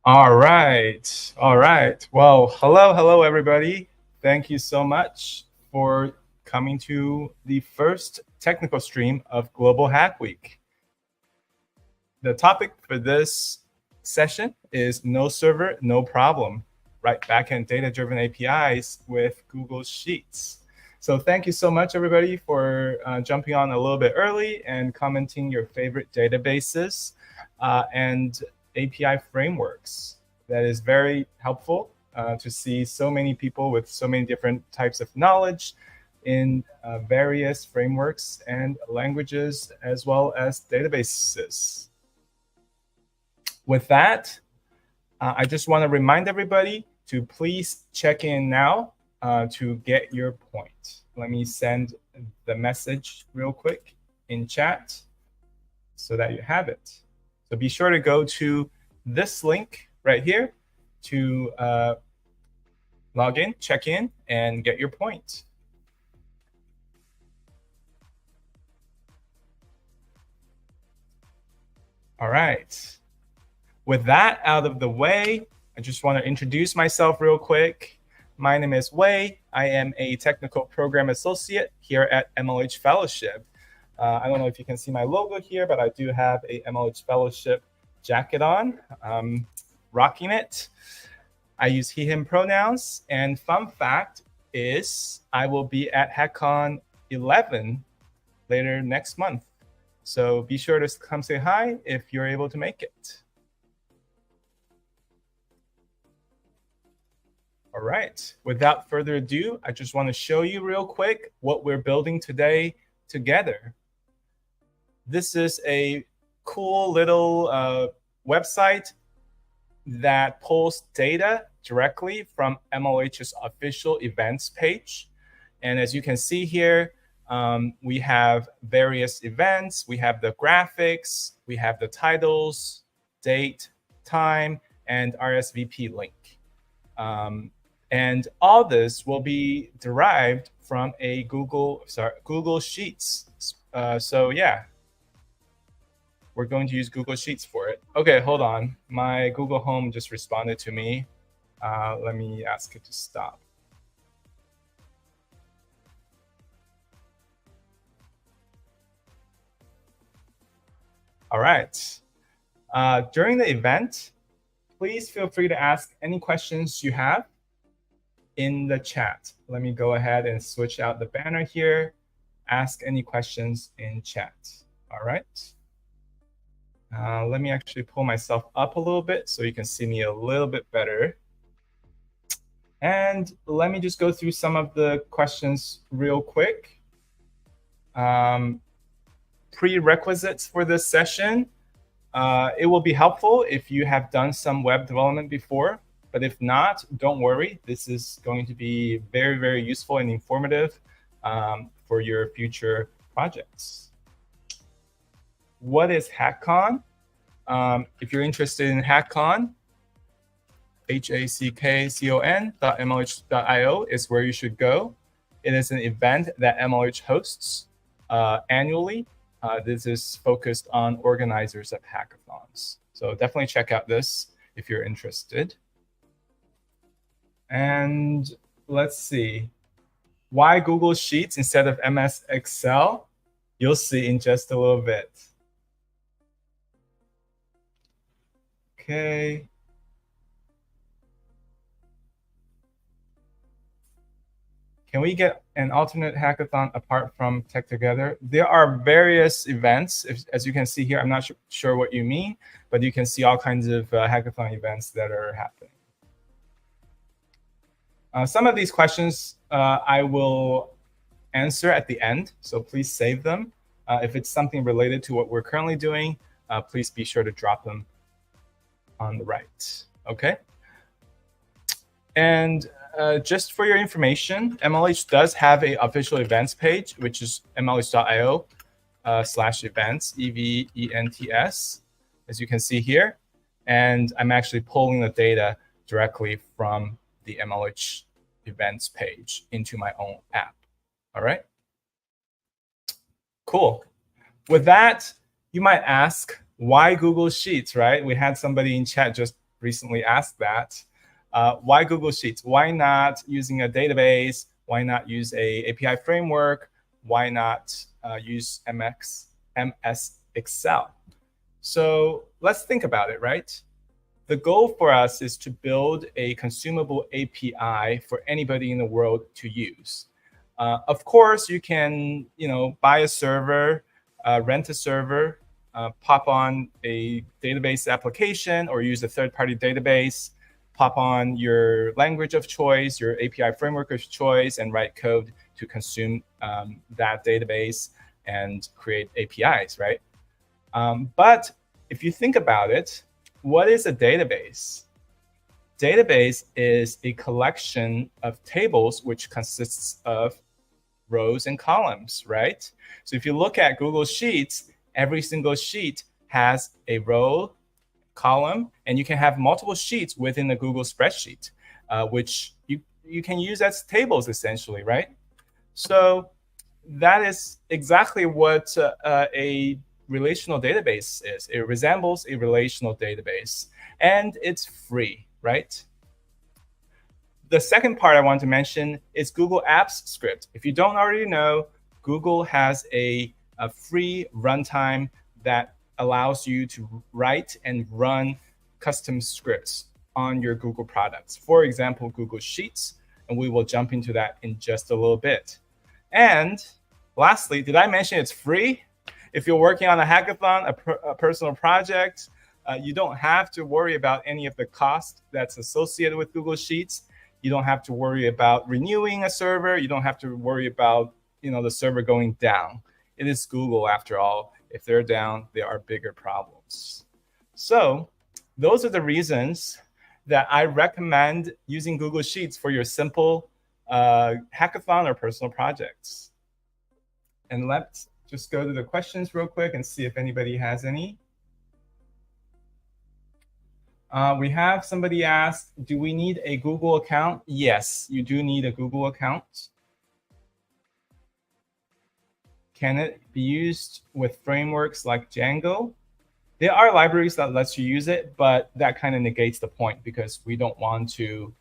All right. All right. Well, hello, everybody. Thank you so much for coming to the first technical stream of Global Hack Week. The topic for this session is no server, no problem, right? Backend data-driven APIs with Google Sheets. So thank you so much, everybody, for jumping on a little bit early and commenting your favorite databases and API frameworks. That is very helpful to see so many people with so many different types of knowledge in various frameworks and languages, as well as databases. With that, I just want to remind everybody to please check in now to get your point. Let me send the message real quick in chat so that you have it. So be sure to go to this link right here to log in, check in, and get your point. All right. With that out of the way, I just want to introduce myself real quick. My name is Wei. I am a technical program associate here at MLH Fellowship. I don't know if you can see my logo here, but I do have a MLH Fellowship jacket on. Rocking it. I use he, him pronouns. And fun fact is I will be at hackathon 11 later next month. So be sure to come say hi if you're able to make it. All right, without further ado, I just want to show you real quick what we're building today together. This is a cool little website that pulls data directly from MLH's official events page. And as you can see here, we have various events. We have the graphics, we have the titles, date, time, and RSVP link. And all this will be derived from a Google Sheets. So yeah, we're going to use Google Sheets for it. Okay, hold on. My Google Home just responded to me. Let me ask it to stop. All right. During the event, please feel free to ask any questions you have in the chat. Let me go ahead and switch out the banner here. Ask any questions in chat. All right. Let me actually pull myself up a little bit so you can see me a little bit better. And let me just go through some of the questions real quick. Prerequisites for this session. It will be helpful if you have done some web development before, but if not, don't worry. This is going to be very, very useful and informative for your future projects. What is HackCon? If you're interested in HackCon, hackcon.mlh.io is where you should go. It is an event that MLH hosts annually. This is focused on organizers of hackathons. So definitely check out this if you're interested. And let's see. Why Google Sheets instead of MS Excel? You'll see in just a little bit. Okay. Can we get an alternate hackathon apart from Tech Together? There are various events. As you can see here, I'm not sure what you mean, but you can see all kinds of hackathon events that are happening. Some of these questions I will answer at the end, so please save them. If it's something related to what we're currently doing, please be sure to drop them on the right, okay? And just for your information, MLH does have an official events page, which is mlh.io/events, EVENTS, as you can see here. And I'm actually pulling the data directly from the MLH events page into my own app. All right. Cool. With that, you might ask, why Google Sheets, right? We had somebody in chat just recently asked that. Why Google Sheets? Why not using a database? Why not use a API framework? Why not use MS Excel? So let's think about it, right? The goal for us is to build a consumable API for anybody in the world to use. Of course, you can, buy a server, rent a server, pop on a database application, or use a third-party database, pop on your language of choice, your API framework of choice, and write code to consume that database and create APIs, right? But if you think about it, what is a database? Database is a collection of tables which consists of rows and columns, right? So if you look at Google Sheets, every single sheet has a row, column, and you can have multiple sheets within the Google spreadsheet, which you can use as tables essentially, right? So that is exactly what a relational database is. It resembles a relational database, and it's free, right? The second part I want to mention is Google Apps Script. If you don't already know, Google has a free runtime that allows you to write and run custom scripts on your Google products. For example, Google Sheets, and we will jump into that in just a little bit. And lastly, did I mention it's free? If you're working on a hackathon, a personal project, you don't have to worry about any of the cost that's associated with Google Sheets. You don't have to worry about renewing a server. You don't have to worry about the server going down. It is Google after all. If they're down, there are bigger problems. So those are the reasons that I recommend using Google Sheets for your simple hackathon or personal projects. And let's just go to the questions real quick and see if anybody has any. We have somebody asked, do we need a Google account? Yes, you do need a Google account. Can it be used with frameworks like Django? There are libraries that lets you use it, but that kind of negates the point because we don't want to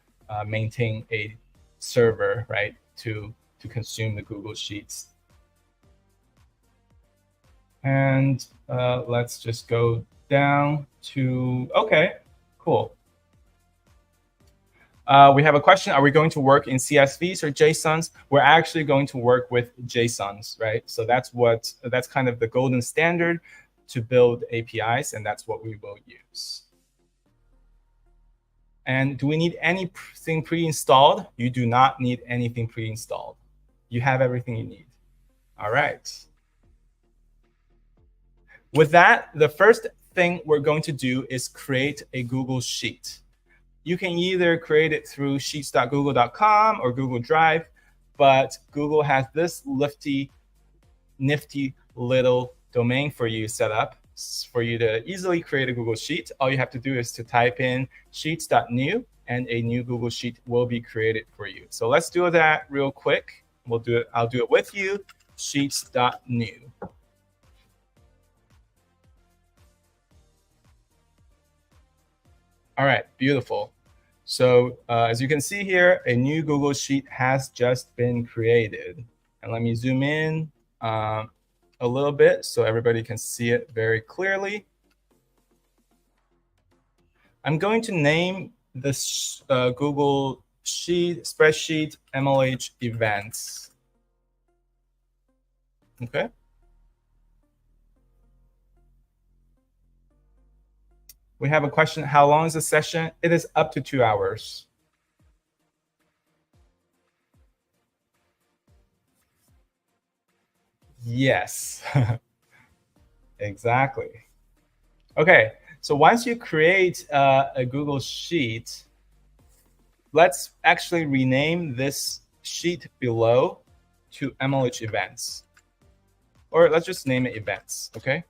maintain a server, right, to consume the Google Sheets. And let's just go down to, okay, cool. We have a question. Are we going to work in CSVs or JSONs? We're actually going to work with JSONs, right? So that's kind of the golden standard to build APIs, and that's what we will use. And do we need anything pre-installed? You do not need anything pre-installed. You have everything you need. All right. With that, the first thing we're going to do is create a Google Sheet. You can either create it through sheets.google.com or Google Drive, but Google has this nifty little domain for you set up for you to easily create a Google Sheet. All you have to do is to type in sheets.new, and a new Google Sheet will be created for you. So let's do that real quick. We'll do it. I'll do it with you. Sheets.new. All right, beautiful. So as you can see here, a new Google Sheet has just been created. And let me zoom in a little bit so everybody can see it very clearly. I'm going to name this Google Sheet spreadsheet MLH events. Okay. We have a question. How long is the session? It is up to 2 hours. Yes, exactly. Okay, so once you create a Google Sheet, let's actually rename this sheet below to MLH events. Or let's just name it events, okay?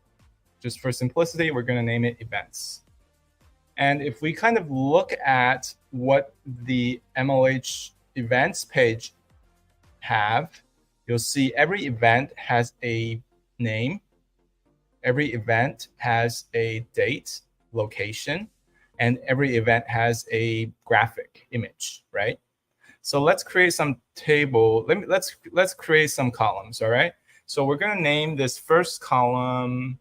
Just for simplicity, we're going to name it events. And if we kind of look at what the MLH events page have, you'll see every event has a name. Every event has a date, location, and every event has a graphic image, right? So let's create some table. Let's create some columns. All right. So we're going to name this first column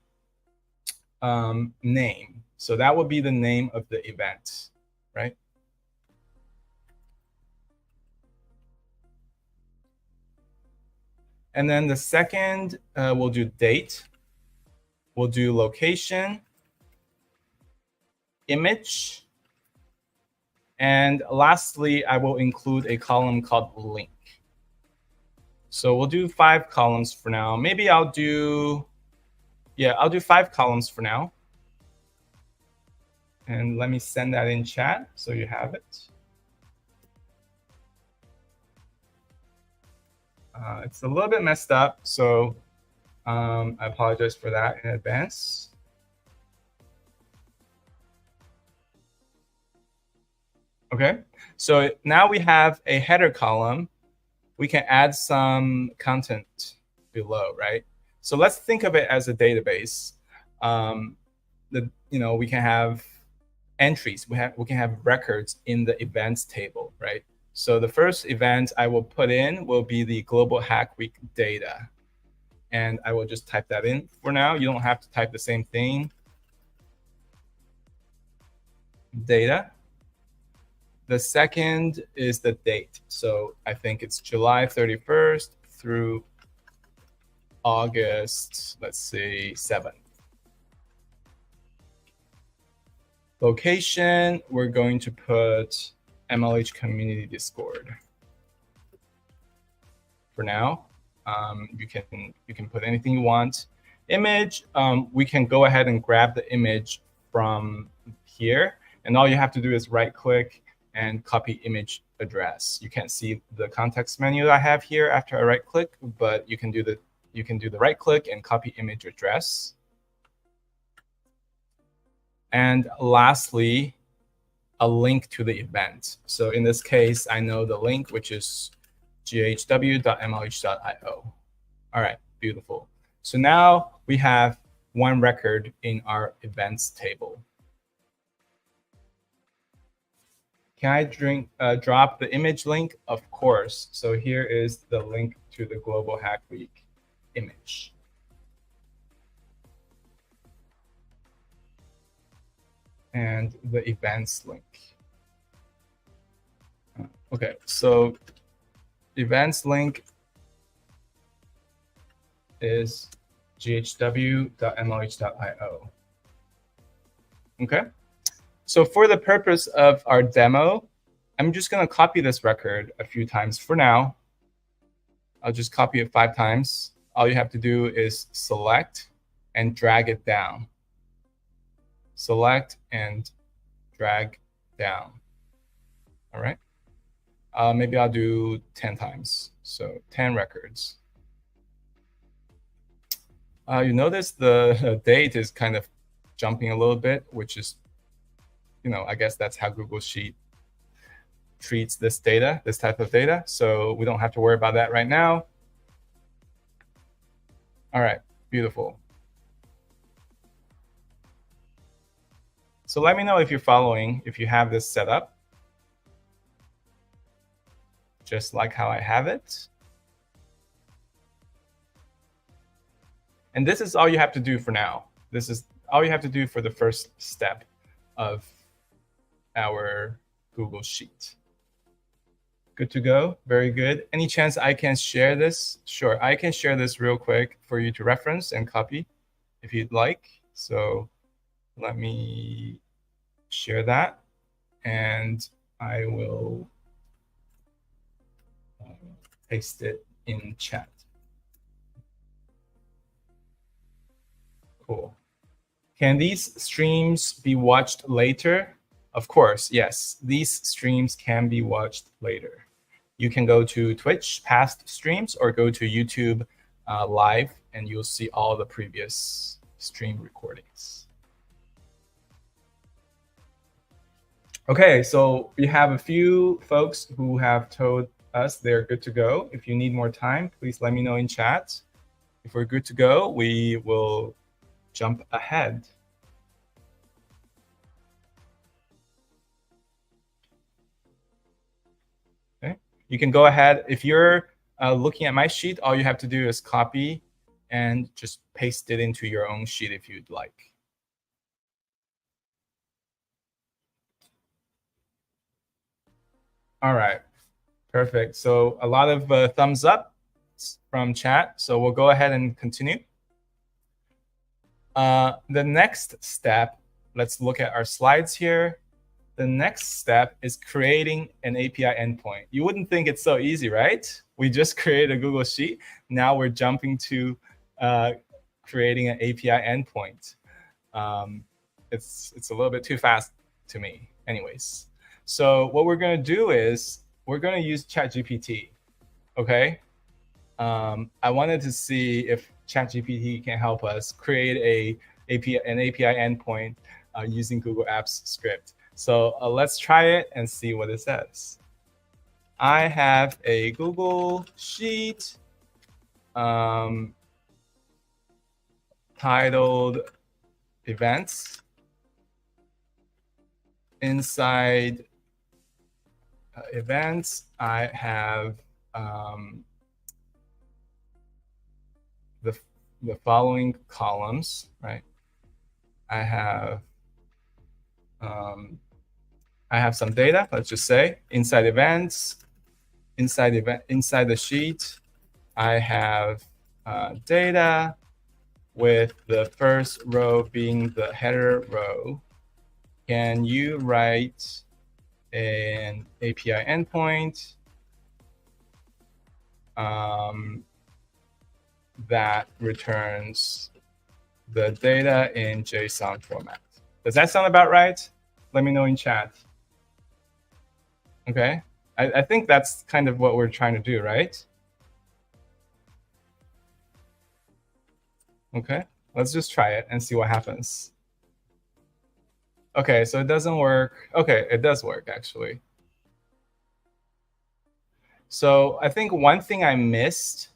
name. So that would be the name of the event, right? And then the second, we'll do date. We'll do location, image, and lastly, I will include a column called link. So we'll do 5 columns for now. Maybe I'll do 5 columns for now. And let me send that in chat so you have it. It's a little bit messed up, so I apologize for that in advance. Okay, so now we have a header column. We can add some content below, right? So let's think of it as a database. We can have entries. We can have records in the events table, right? So the first event I will put in will be the Global Hack Week data. And I will just type that in for now. You don't have to type the same thing. Data. The second is the date. So I think it's July 31st through August, let's say 7th. Location, we're going to put MLH Community Discord. For now, you can put anything you want. Image, we can go ahead and grab the image from here, and all you have to do is right-click and copy image address. You can't see the context menu I have here after I right-click, but you can do the right-click and copy image address. And lastly, a link to the event. So in this case, I know the link, which is ghw.mlh.io. All right, beautiful. So now we have one record in our events table. Can I drop the image link? Of course. So here is the link to the Global Hack Week image. And the events link. Okay, so events link is ghw.mlh.io. Okay, so for the purpose of our demo, I'm just going to copy this record a few times for now. I'll just copy it 5 times. All you have to do is select and drag it down. Select and drag down. All right. Maybe I'll do 10 times. So 10 records. You notice the date is kind of jumping a little bit, which is, I guess that's how Google Sheet treats this data, this type of data. So we don't have to worry about that right now. All right, beautiful. So let me know if you're following, if you have this set up, just like how I have it. And this is all you have to do for now. This is all you have to do for the first step of our Google Sheet. Good to go. Very good. Any chance I can share this? Sure, I can share this real quick for you to reference and copy if you'd like. So let me share that, and I will paste it in chat. Cool. Can these streams be watched later? Of course, yes. These streams can be watched later. You can go to Twitch past streams or go to YouTube live, and you'll see all the previous stream recordings. Okay, so we have a few folks who have told us they're good to go. If you need more time, please let me know in chat. If we're good to go, we will jump ahead. You can go ahead. If you're looking at my sheet, all you have to do is copy and just paste it into your own sheet if you'd like. All right, perfect. So a lot of thumbs up from chat. So we'll go ahead and continue. The next step, let's look at our slides here. The next step is creating an API endpoint. You wouldn't think it's so easy, right? We just created a Google Sheet. Now we're jumping to creating an API endpoint. It's a little bit too fast to me anyways. So what we're going to do is we're going to use ChatGPT, okay? I wanted to see if ChatGPT can help us create an API endpoint using Google Apps script. So let's try it and see what it says. I have a Google Sheet titled Events. Inside events, I have the following columns, right? I have some data. Let's just say inside events, inside the sheet, I have data with the first row being the header row. Can you write an API endpoint that returns the data in JSON format? Does that sound about right? Let me know in chat. Okay, I think that's kind of what we're trying to do, right? Okay, let's just try it and see what happens. Okay, so it doesn't work. Okay, it does work actually. So I think one thing I missed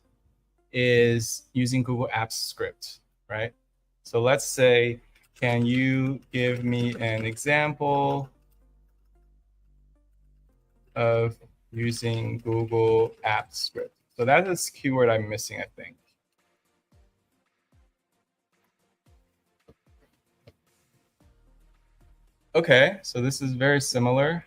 is using Google Apps script, right? So let's say, can you give me an example of using Google Apps script? So that is keyword I'm missing, I think. Okay, so this is very similar.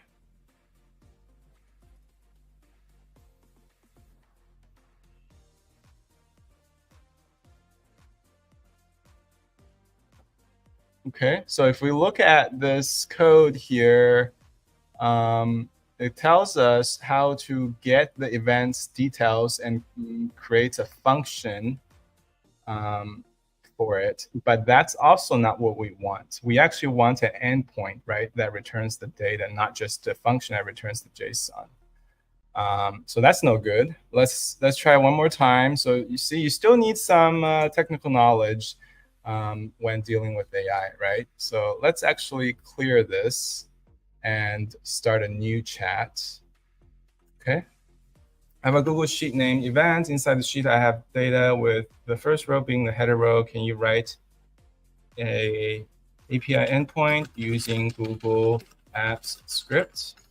Okay, so if we look at this code here, it tells us how to get the events details and create a function for it. But that's also not what we want. We actually want an endpoint, right, that returns the data, not just a function that returns the JSON. So that's no good. Let's try one more time. So you see, you still need some technical knowledge when dealing with AI, right? So let's actually clear this and start a new chat. Okay. I have a Google Sheet named Events. Inside the sheet, I have data with the first row being the header row. Can you write a API endpoint using Google Apps script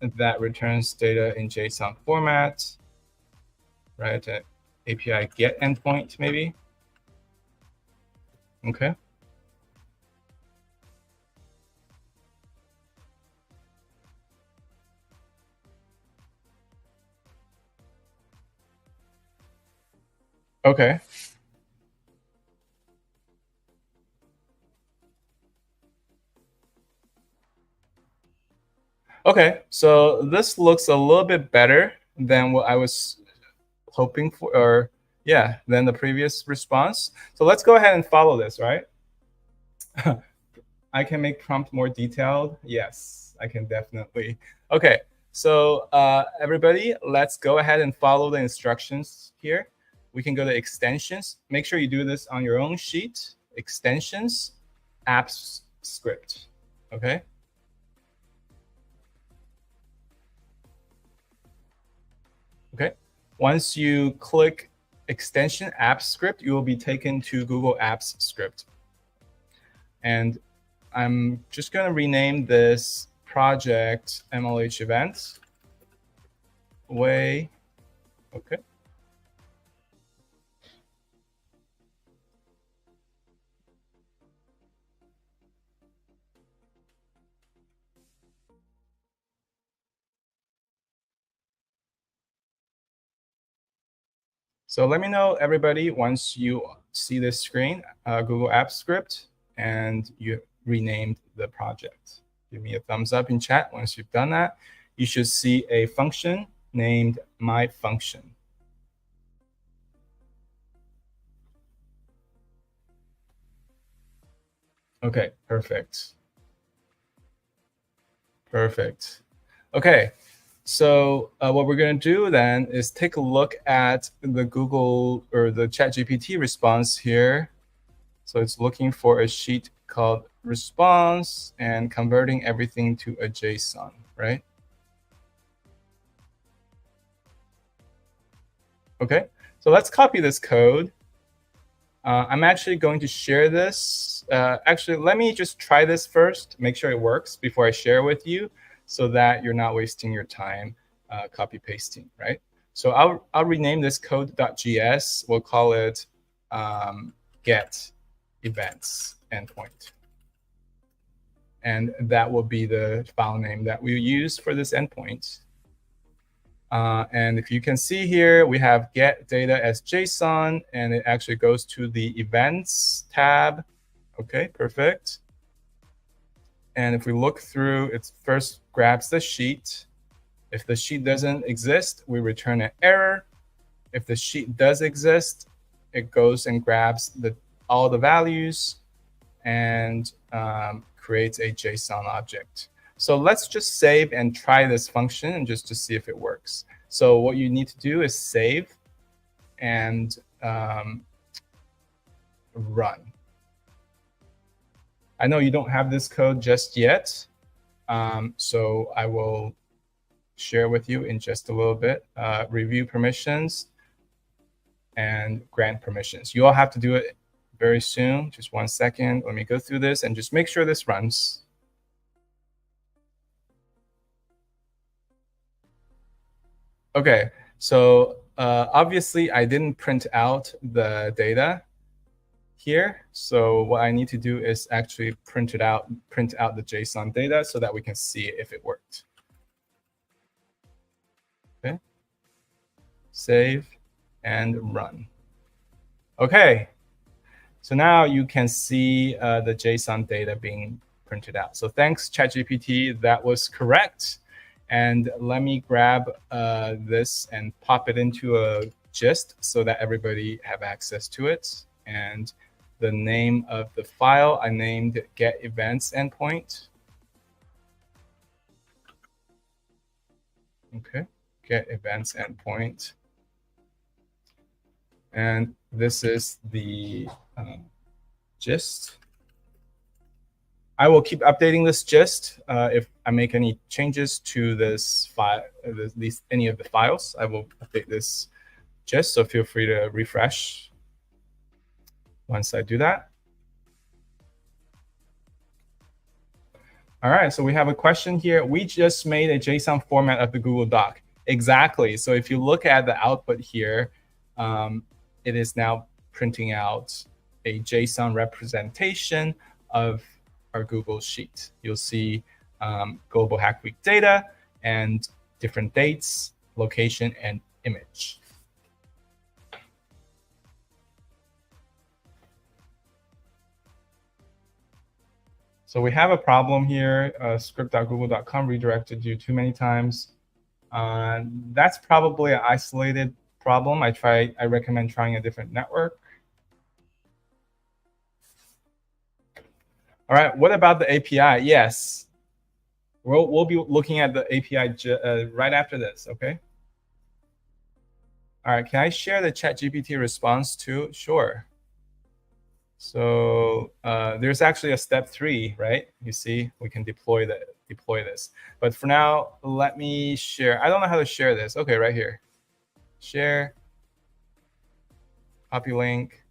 that returns data in JSON format, right? API get endpoint, maybe. Okay. Okay. Okay, so this looks a little bit better than what I was hoping for, or yeah, than the previous response. So let's go ahead and follow this, right? I can make prompt more detailed. Yes, I can definitely. Okay, so everybody, let's go ahead and follow the instructions here. We can go to extensions. Make sure you do this on your own sheet. Extensions, apps script, okay? Okay, once you click extension apps script, you will be taken to Google Apps script. And I'm just going to rename this project MLH event. way. Okay. So let me know, everybody, once you see this screen, Google Apps script, and you renamed the project. Give me a thumbs up in chat once you've done that. You should see a function named myFunction. Okay, perfect. Perfect. Okay, so what we're going to do then is take a look at the Google or the ChatGPT response here. So it's looking for a sheet called response and converting everything to a JSON, right? Okay, so let's copy this code. I'm actually going to share this. Actually, let me just try this first, make sure it works before I share with you, so that you're not wasting your time copy pasting, right? So I'll rename this code.js. We'll call it get events endpoint. And that will be the file name that we use for this endpoint. And if you can see here, we have get data as JSON, and it actually goes to the events tab. Okay, perfect. And if we look through, it first grabs the sheet. If the sheet doesn't exist, we return an error. If the sheet does exist, it goes and grabs all the values and creates a JSON object. So let's just save and try this function just to see if it works. So what you need to do is save and run. I know you don't have this code just yet, so I will share with you in just a little bit. Review permissions and grant permissions. You all have to do it very soon. Just 1 second. Let me go through this and just make sure this runs. Okay, so obviously I didn't print out the data here. So what I need to do is actually print out the JSON data so that we can see if it worked. Okay, save and run. Okay, so now you can see the JSON data being printed out. So thanks, ChatGPT, that was correct. And let me grab this and pop it into a gist so that everybody have access to it. And the name of the file, I named get events endpoint. Okay, get events endpoint. And this is the gist. I will keep updating this gist. If I make any changes to this file, any of the files, I will update this gist. So feel free to refresh once I do that. All right, so we have a question here. We just made a JSON format of the Google Doc. Exactly. So if you look at the output here, it is now printing out a JSON representation of our Google Sheet. You'll see Global Hack Week data and different dates, location, and image. So we have a problem here. Script.google.com redirected you too many times. That's probably an isolated problem. I recommend trying a different network. All right, what about the API? Yes, we'll be looking at the API right after this, okay? All right, can I share the ChatGPT response too? Sure. So there's actually a step 3, right? You see, we can deploy this. But for now, let me share. I don't know how to share this. Okay, right here. Share, copy link,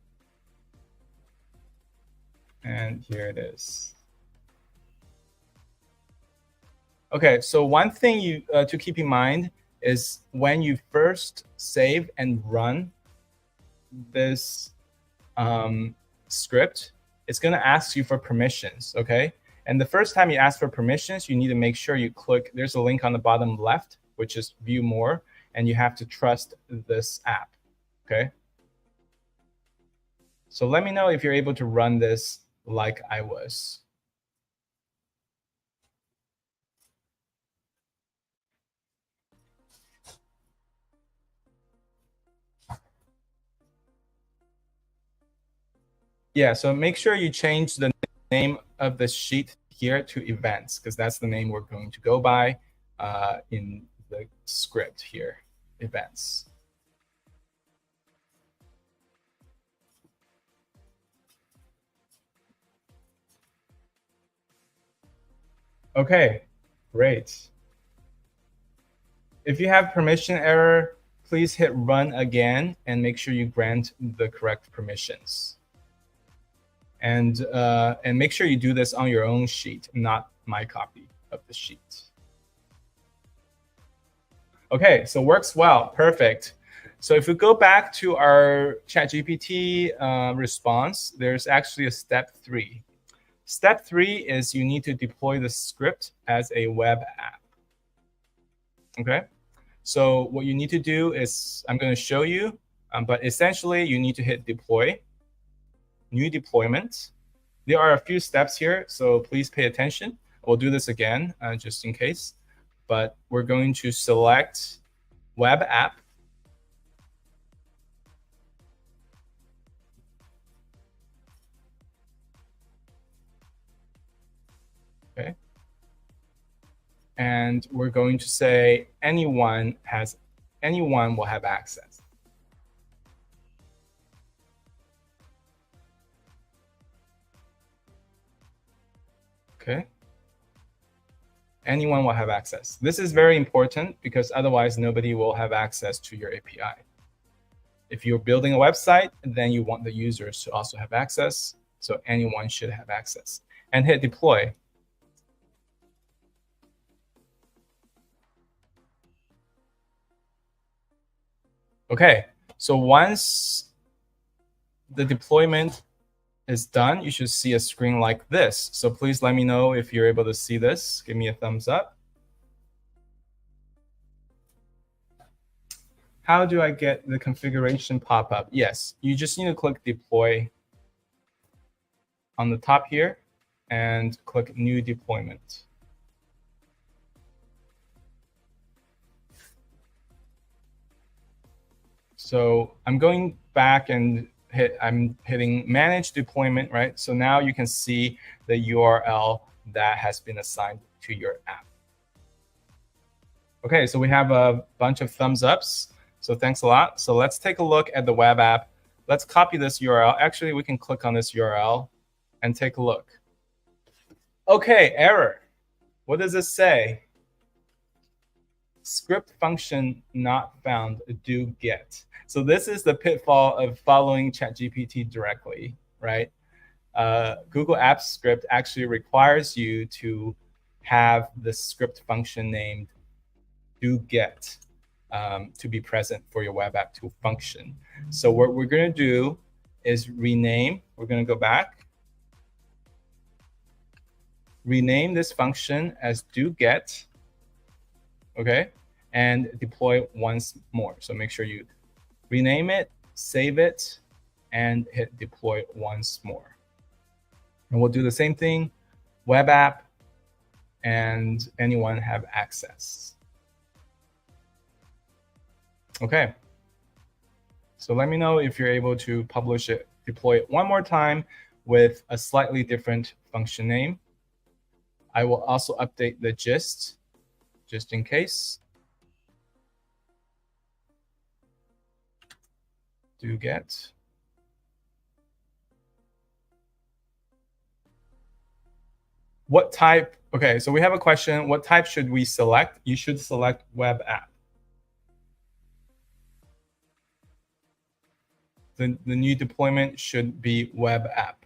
and here it is. Okay, so one thing to keep in mind is when you first save and run this script, it's going to ask you for permissions, okay? And the first time you ask for permissions, you need to make sure you click, there's a link on the bottom left, which is view more, and you have to trust this app, okay? So let me know if you're able to run this like I was. Yeah, so make sure you change the name of the sheet here to events, because that's the name we're going to go by in the script here, events. Okay, great. If you have permission error, please hit run again and make sure you grant the correct permissions. And make sure you do this on your own sheet, not my copy of the sheet. Okay, so works well, perfect. So if we go back to our ChatGPT response, there's actually a step 3. Step 3 is you need to deploy the script as a web app. Okay, so what you need to do is, I'm going to show you, but essentially you need to hit deploy, new deployment. There are a few steps here, so please pay attention. We'll do this again just in case, but we're going to select web app. Okay. And we're going to say anyone will have access. Okay. Anyone will have access. This is very important because otherwise nobody will have access to your API. If you're building a website, then you want the users to also have access. So anyone should have access. And hit deploy. Okay, so once the deployment is done, you should see a screen like this. So please let me know if you're able to see this. Give me a thumbs up. How do I get the configuration pop-up? Yes, you just need to click deploy on the top here and click new deployment. So I'm going back and I'm hitting manage deployment, right? So now you can see the URL that has been assigned to your app. Okay, so we have a bunch of thumbs ups. So thanks a lot. So let's take a look at the web app. Let's copy this URL. Actually, we can click on this URL and take a look. Okay, error. What does it say? Script function not found, do get. So this is the pitfall of following ChatGPT directly, right? Google Apps script actually requires you to have the script function named do get to be present for your web app to function. So what we're going to do is rename. We're going to go back, rename this function as do get, okay, and deploy once more. So make sure you rename it, save it, and hit deploy once more. And we'll do the same thing, web app, and anyone have access. Okay. So let me know if you're able to publish it, deploy it one more time with a slightly different function name. I will also update the gist just in case. Do get. What type? Okay, so we have a question. What type should we select? You should select web app. The new deployment should be web app.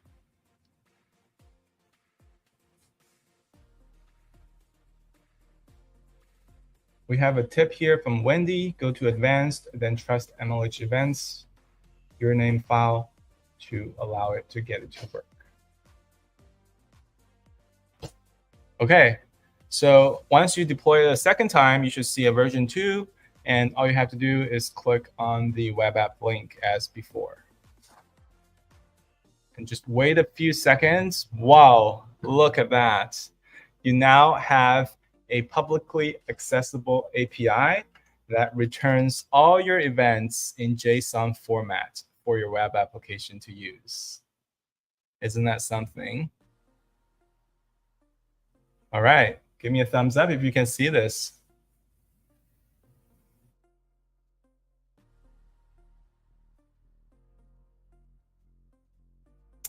We have a tip here from Wendy. Go to advanced, then trust MLH events, your name file to allow it to get it to work. Okay, so once you deploy it a second time, you should see a version 2, and all you have to do is click on the web app link as before. And just wait a few seconds. Wow, look at that. You now have a publicly accessible API that returns all your events in JSON format for your web application to use. Isn't that something? All right, give me a thumbs up if you can see this.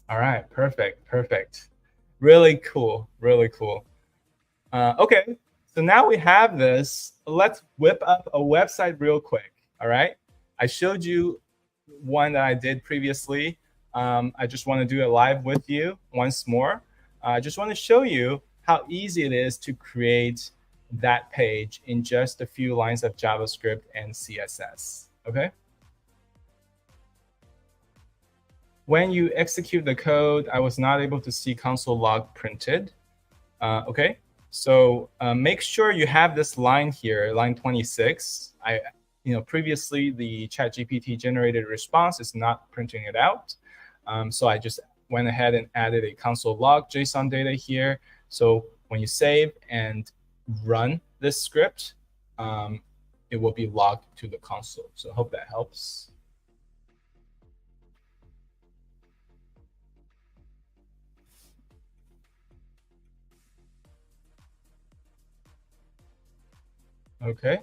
All right, perfect. Really cool, really cool. Okay, so now we have this. Let's whip up a website real quick, all right? I showed you one that I did previously. I just want to do it live with you once more. I just want to show you how easy it is to create that page in just a few lines of JavaScript and CSS, okay? When you execute the code, I was not able to see console log printed, okay? So make sure you have this line here, line 26. Previously the ChatGPT generated response is not printing it out. So I just went ahead and added a console log JSON data here. So when you save and run this script, it will be logged to the console. So I hope that helps. Okay.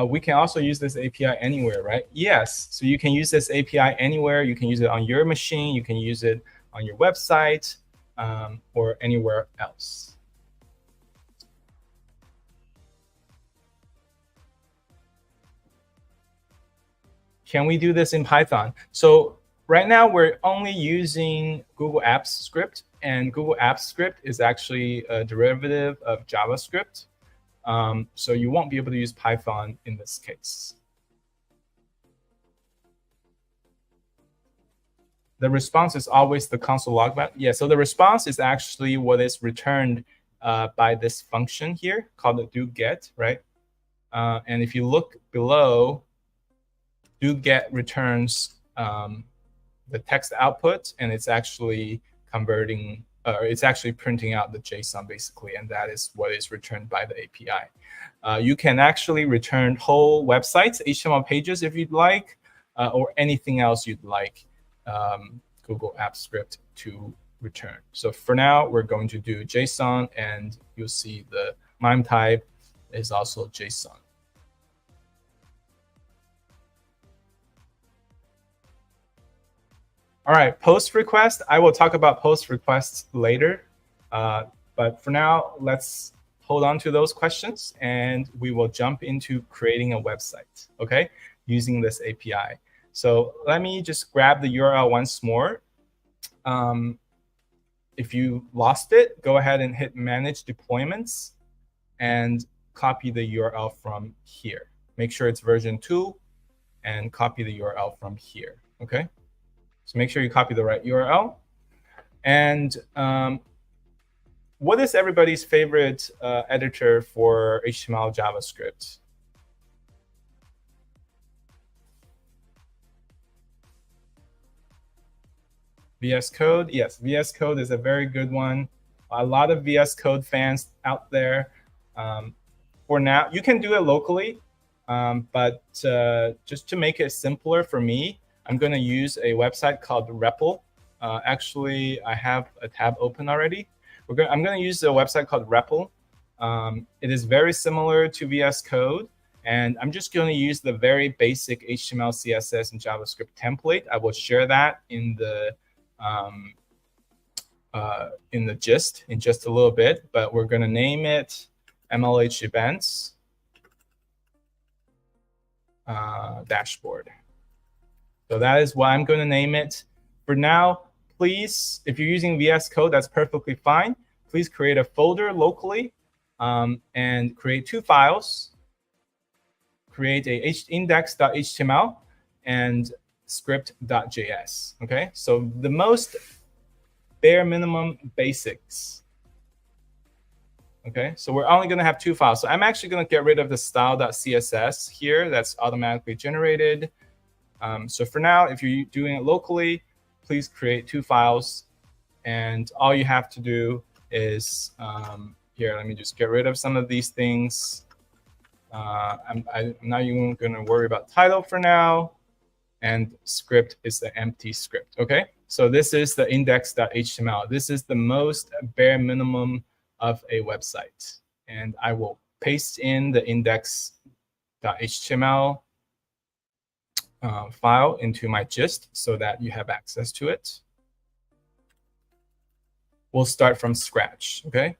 We can also use this API anywhere, right? Yes. So you can use this API anywhere. You can use it on your machine. You can use it on your website or anywhere else. Can we do this in Python? So right now we're only using Google Apps script, and Google Apps script is actually a derivative of JavaScript. So you won't be able to use Python in this case. The response is always the console log map. Yeah, so the response is actually what is returned by this function here called the do-get, right? And if you look below, do-get returns the text output, and it's actually converting, it's actually printing out the JSON basically, and that is what is returned by the API. You can actually return whole websites, HTML pages if you'd like, or anything else you'd like Google Apps Script to return. So for now, we're going to do JSON, and you'll see the MIME type is also JSON. All right, post request. I will talk about post requests later. But for now, let's hold on to those questions, and we will jump into creating a website, okay, using this API. So let me just grab the URL once more. If you lost it, go ahead and hit Manage Deployments and copy the URL from here. Make sure it's version 2 and copy the URL from here, okay? So make sure you copy the right URL. And what is everybody's favorite editor for HTML JavaScript? VS Code? Yes, VS Code is a very good one. A lot of VS Code fans out there. For now, you can do it locally, but just to make it simpler for me, I'm going to use a website called REPL. Actually, I have a tab open already. I'm going to use a website called REPL. It is very similar to VS Code, and I'm just going to use the very basic HTML, CSS, and JavaScript template. I will share that in the gist in just a little bit, but we're going to name it MLH Events Dashboard. So that is what I'm going to name it. For now, please, if you're using VS Code, that's perfectly fine. Please create a folder locally and create 2 files. create a index.html and script.js. Okay, so the most bare minimum basics. Okay, so we're only going to have 2 files. So I'm actually going to get rid of the style.css here. That's automatically generated. So for now, if you're doing it locally, please create 2 files. And all you have to do is, here, let me just get rid of some of these things. I'm not even going to worry about title for now. And script is the empty script. Okay, so this is the index.html. This is the most bare minimum of a website. And I will paste in the index.html file into my gist so that you have access to it. We'll start from scratch, okay?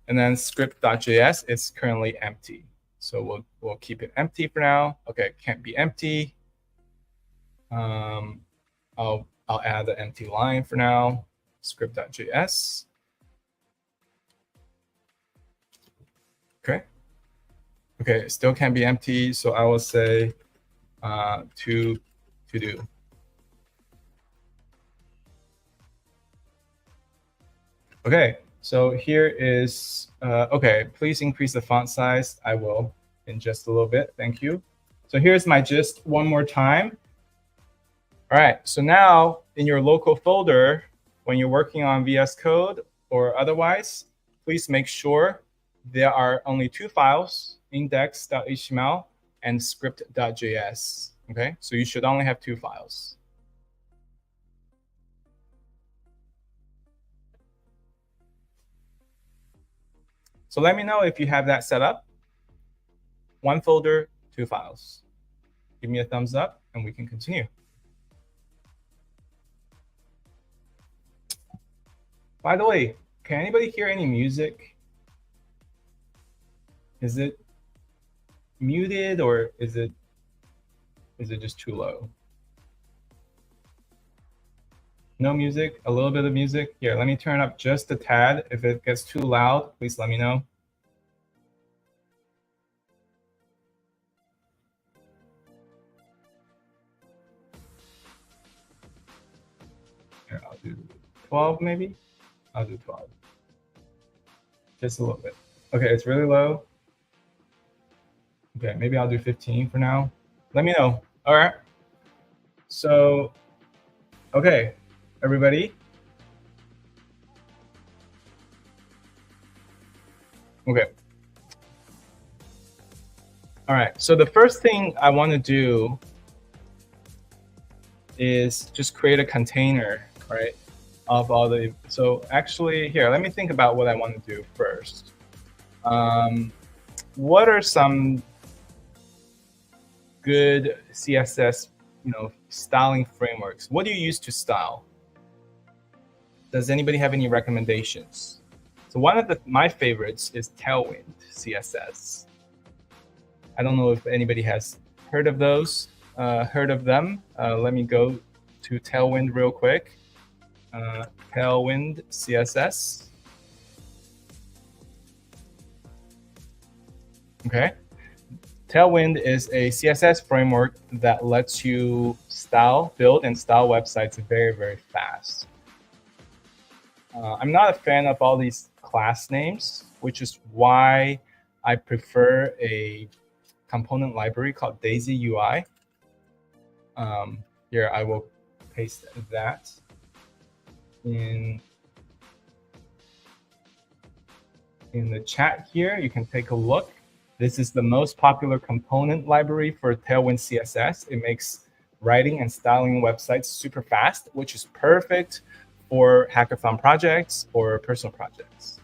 And then script.js is currently empty. So we'll keep it empty for now. Okay, can't be empty. I'll add the empty line for now, script.js. Okay. Okay, it still can't be empty, so I will say to do. Okay, so here is, okay, please increase the font size. I will in just a little bit, thank you. So here's my gist one more time. All right, so now in your local folder, when you're working on VS Code or otherwise, please make sure there are only 2 files, index.html and script.js. Okay, so you should only have 2 files. So let me know if you have that set up. 1 folder, 2 files. Give me a thumbs up and we can continue. By the way, can anybody hear any music? Is it muted or is it just too low? No music, a little bit of music. Here, let me turn up just a tad. If it gets too loud, please let me know. Here, I'll do 12 maybe. I'll do 12. Just a little bit. Okay, it's really low. Okay, maybe I'll do 15 for now. Let me know. All right. So, okay, everybody. Okay. All right, so the first thing I want to do is just create a container, right, of all the, so actually here, let me think about what I want to do first. What are some good CSS, styling frameworks? What do you use to style? Does anybody have any recommendations? So one of my favorites is Tailwind CSS. I don't know if anybody has heard of those, heard of them. Let me go to Tailwind real quick. Tailwind CSS. Okay. Tailwind is a CSS framework that lets you build and style websites very, very fast. I'm not a fan of all these class names, which is why I prefer a component library called Daisy UI. Here, I will paste that in the chat here. You can take a look. This is the most popular component library for Tailwind CSS. It makes writing and styling websites super fast, which is perfect for hackathon projects or personal projects.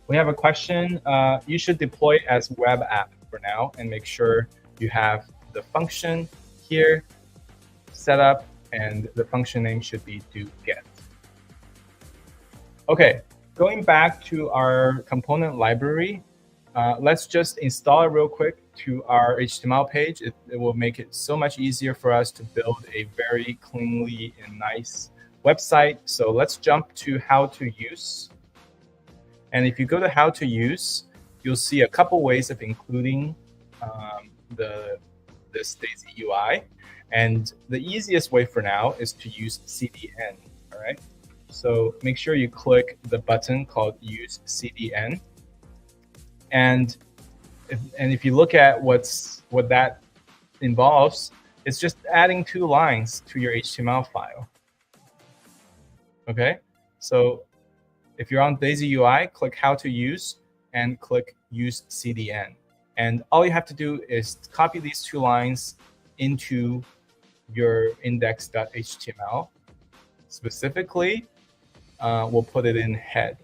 We have a question. You should deploy it as web app for now and make sure you have the function here set up, and the function name should be do-get. Okay, going back to our component library, let's just install it real quick to our HTML page. It will make it so much easier for us to build a very cleanly and nice website. So let's jump to how to use. And if you go to how to use, you'll see a couple ways of including this Daisy UI. And the easiest way for now is to use CDN, all right? So make sure you click the button called Use CDN. And if you look at what that involves, it's just adding 2 lines to your HTML file. Okay, so if you're on Daisy UI, click How to Use and click Use CDN. And all you have to do is copy these 2 lines into your index.html. Specifically, we'll put it in head.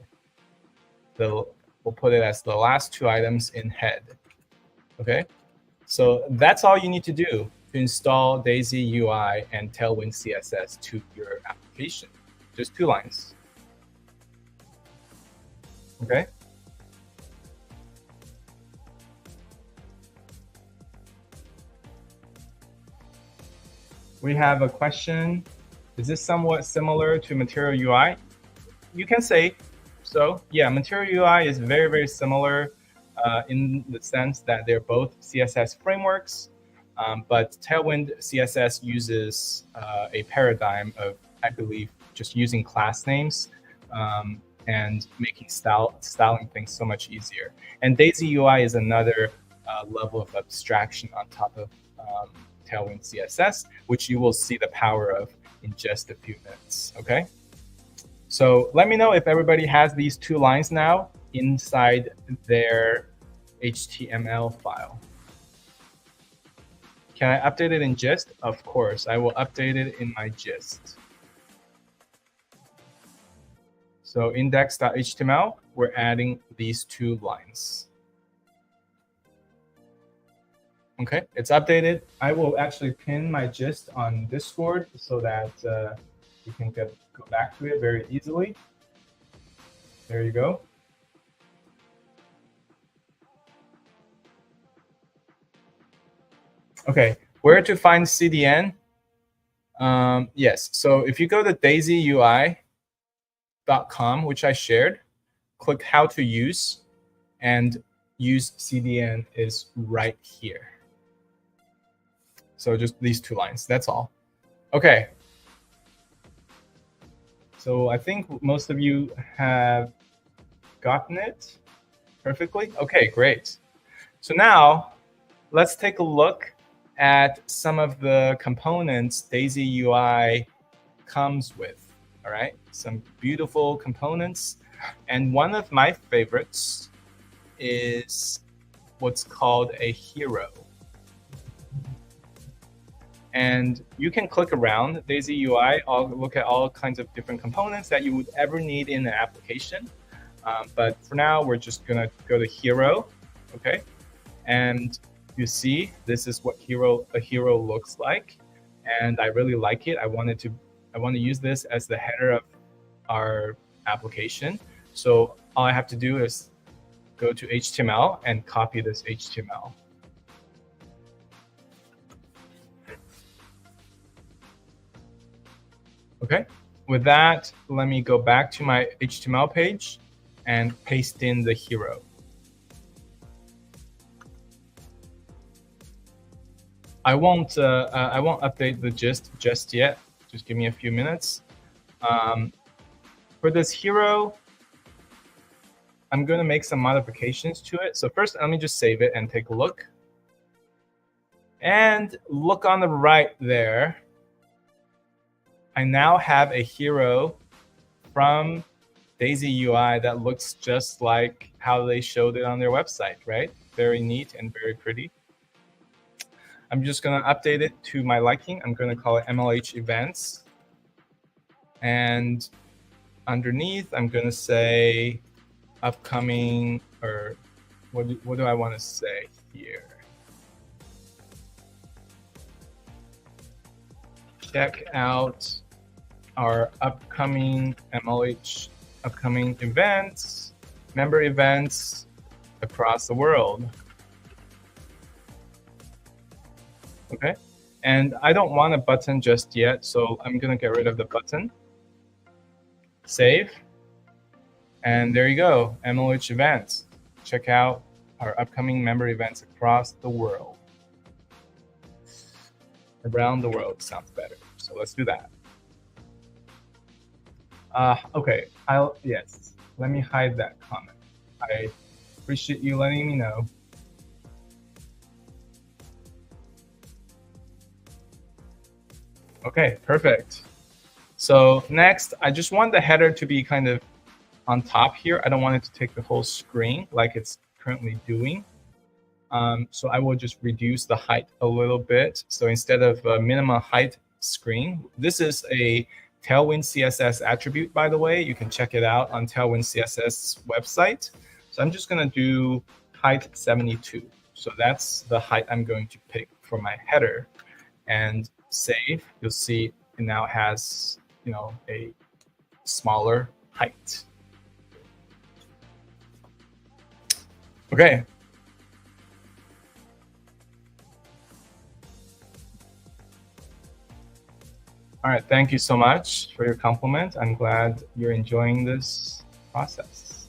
We'll put it as the last 2 items in head. Okay, so that's all you need to do to install Daisy UI and Tailwind CSS to your application. Just 2 lines. Okay. We have a question. Is this somewhat similar to Material UI? You can say so. Yeah, Material UI is very, very similar in the sense that they're both CSS frameworks, but Tailwind CSS uses a paradigm of, I believe, just using class names and making styling things so much easier. And Daisy UI is another level of abstraction on top of Tailwind CSS, which you will see the power of in just a few minutes, okay? So let me know if everybody has these 2 lines now inside their HTML file. Can I update it in gist? Of course, I will update it in my gist. So index.html, we're adding these 2 lines. Okay, it's updated. I will actually pin my gist on Discord so that you can go back to it very easily. There you go. Okay, where to find CDN? Yes, so if you go to daisyui.com, which I shared, click How to Use, and Use CDN is right here. So just these 2 lines, that's all. Okay. So I think most of you have gotten it perfectly. Okay, great. So now let's take a look at some of the components Daisy UI comes with, all right? Some beautiful components. And one of my favorites is what's called a hero. And you can click around Daisy UI, look at all kinds of different components that you would ever need in an application. But for now, we're just gonna go to hero, okay? And you see, this is what a hero looks like. And I really like it. I want to use this as the header of our application. So all I have to do is go to HTML and copy this HTML. Okay, with that, let me go back to my HTML page and paste in the hero. I won't update the gist just yet. Just give me a few minutes. For this hero, I'm going to make some modifications to it. So first, let me just save it and take a look. And look on the right there. I now have a hero from Daisy UI that looks just like how they showed it on their website, right? Very neat and very pretty. I'm just going to update it to my liking. I'm going to call it MLH events. And underneath, I'm going to say upcoming, or what do I want to say here? Check out our upcoming MLH upcoming events, member events across the world. Okay, and I don't want a button just yet, so I'm gonna get rid of the button. Save. And there you go, MLH events. Check out our upcoming member events across the world. Around the world sounds better. So let's do that. Okay, yes, let me hide that comment. I appreciate you letting me know. Okay, perfect. So next, I just want the header to be kind of on top here. I don't want it to take the whole screen like it's currently doing. So I will just reduce the height a little bit. So instead of a minimum height screen, this is a Tailwind CSS attribute, by the way. You can check it out on Tailwind CSS website. So I'm just going to do height 72. So that's the height I'm going to pick for my header. And save, you'll see it now has, a smaller height. Okay. All right, thank you so much for your compliment. I'm glad you're enjoying this process.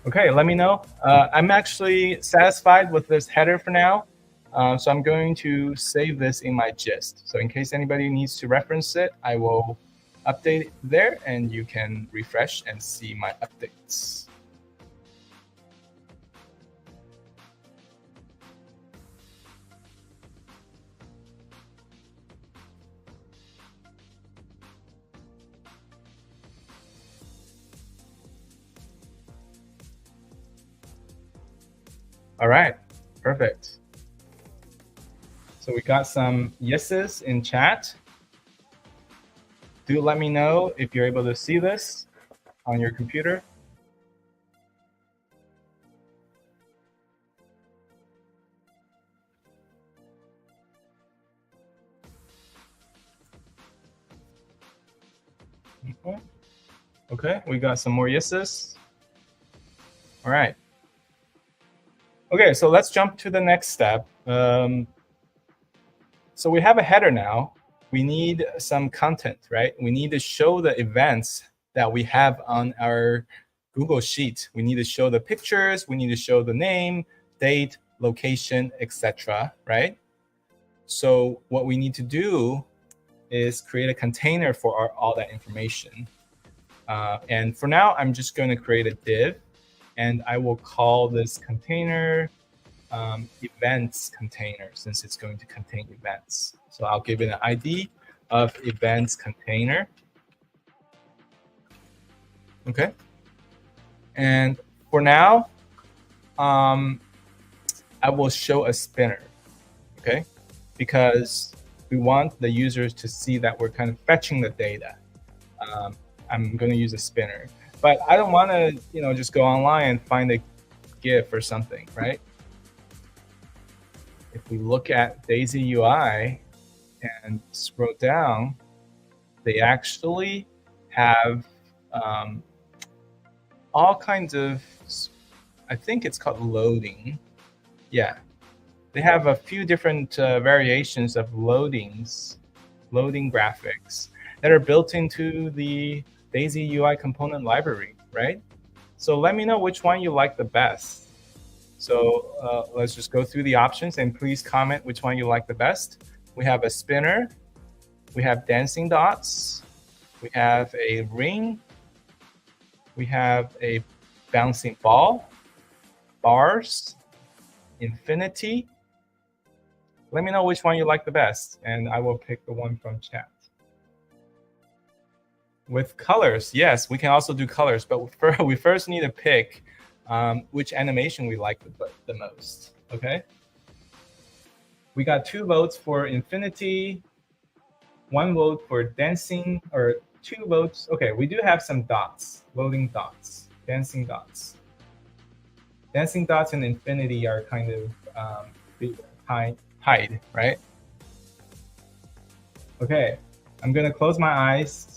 Okay, let me know. I'm actually satisfied with this header for now. So I'm going to save this in my gist. So in case anybody needs to reference it, I will update it there and you can refresh and see my updates. All right, perfect. So we got some yeses in chat. Do let me know if you're able to see this on your computer. Okay, we got some more yeses. All right. Okay, so let's jump to the next step. So we have a header now. We need some content, right? We need to show the events that we have on our Google Sheet. We need to show the pictures. We need to show the name, date, location, etc. Right? So what we need to do is create a container for all that information. And for now, I'm just going to create a div, and I will call this container events container, since it's going to contain events. So I'll give it an ID of events container. Okay. And for now, I will show a spinner. Okay. Because we want the users to see that we're kind of fetching the data. I'm going to use a spinner, but I don't want to, just go online and find a GIF or something, right? If we look at Daisy UI and scroll down, they actually have all kinds of, I think it's called loading. Yeah, they have a few different variations of loading graphics that are built into the Daisy UI component library, right? So let me know which one you like the best. So let's just go through the options and please comment which one you like the best. We have a spinner, we have dancing dots, we have a ring, we have a bouncing ball, bars, infinity. Let me know which one you like the best, and I will pick the one from chat. With colors, yes, we can also do colors, but we first need to pick which animation we like the most, okay? We got 2 votes for infinity, 1 vote for dancing, or 2 votes. Okay, we do have some dots, loading dots, dancing dots. Dancing dots and infinity are kind of tied, right? Okay, I'm gonna close my eyes.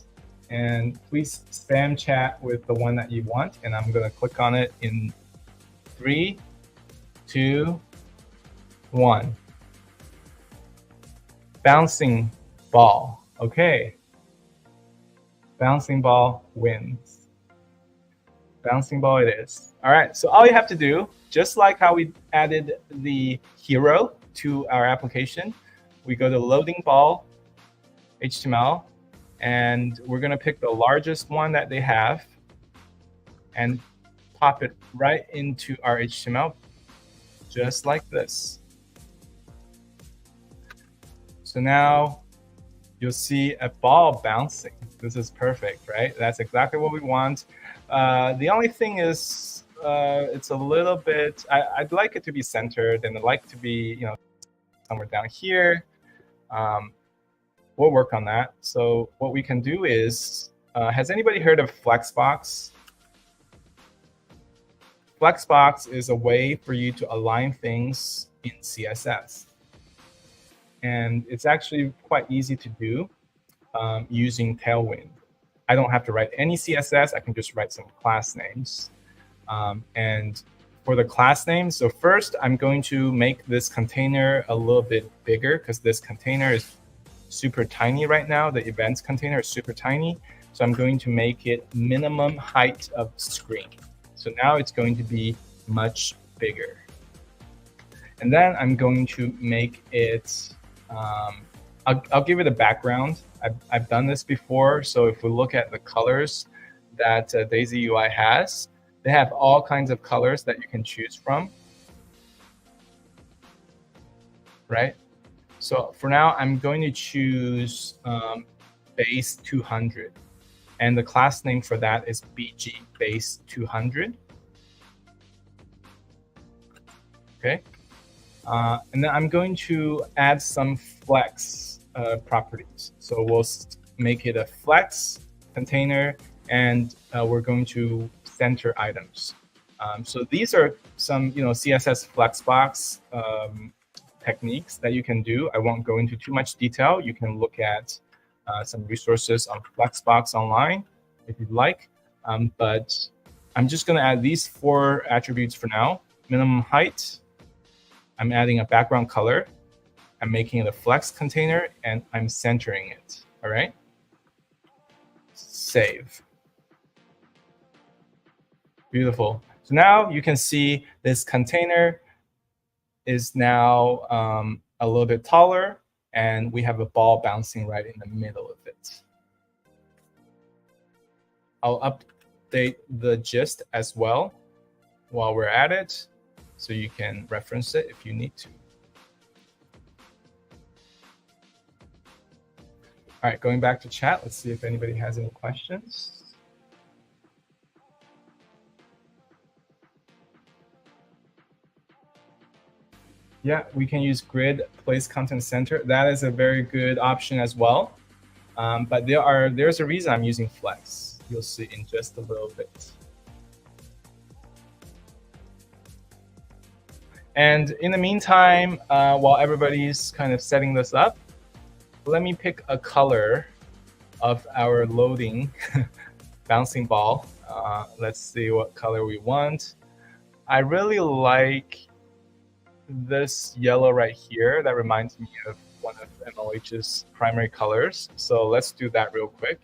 And please spam chat with the one that you want. And I'm going to click on it in 3, 2, 1. Bouncing ball. Okay. Bouncing ball wins. Bouncing ball it is. All right, so all you have to do, just like how we added the hero to our application, we go to loading ball HTML, and we're gonna pick the largest one that they have and pop it right into our HTML, just like this. So now you'll see a ball bouncing. This is perfect, right? That's exactly what we want. The only thing is, it's a little bit, I'd like it to be centered, and I'd like to be, somewhere down here. We'll work on that. So what we can do is, has anybody heard of Flexbox? Flexbox is a way for you to align things in CSS. And it's actually quite easy to do using Tailwind. I don't have to write any CSS. I can just write some class names. And for the class names, so first I'm going to make this container a little bit bigger because this container is super tiny right now. The events container is super tiny. So I'm going to make it minimum height of screen. So now it's going to be much bigger. And then I'm going to make it, I'll give it a background. I've done this before. So if we look at the colors that Daisy UI has, they have all kinds of colors that you can choose from, right? So for now, I'm going to choose base 200. And the class name for that is BG base 200. Okay. And then I'm going to add some flex properties. So we'll make it a flex container, and we're going to center items. So these are some CSS Flexbox techniques that you can do. I won't go into too much detail. You can look at some resources on Flexbox online if you'd like. But I'm just going to add these 4 attributes for now. Minimum height. I'm adding a background color. I'm making it a flex container, and I'm centering it. All right. Save. Beautiful. So now you can see this container is now a little bit taller, and we have a ball bouncing right in the middle of it. I'll update the gist as well while we're at it, so you can reference it if you need to. All right, going back to chat, let's see if anybody has any questions. Yeah, we can use grid place content center. That is a very good option as well. But there's a reason I'm using flex. You'll see in just a little bit. And in the meantime, while everybody's kind of setting this up, let me pick a color of our loading bouncing ball. Let's see what color we want. I really like this yellow right here. That reminds me of one of MLH's primary colors. So let's do that real quick.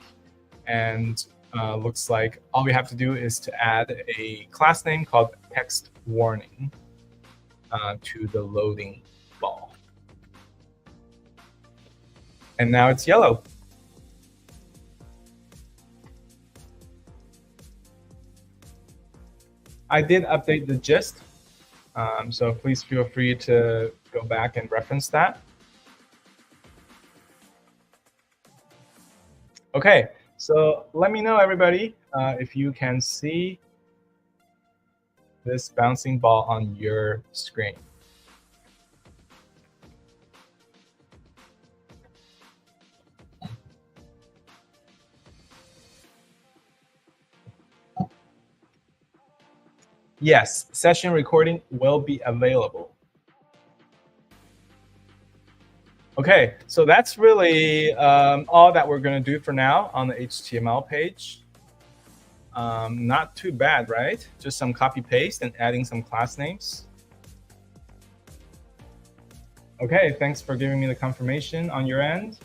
And looks like all we have to do is to add a class name called text warning to the loading ball. And now it's yellow. I did update the gist. So please feel free to go back and reference that. Okay, so let me know, everybody, if you can see this bouncing ball on your screen. Yes, session recording will be available. Okay, so that's really all that we're going to do for now on the HTML page. Not too bad, right? Just some copy paste and adding some class names. Okay, thanks for giving me the confirmation on your end.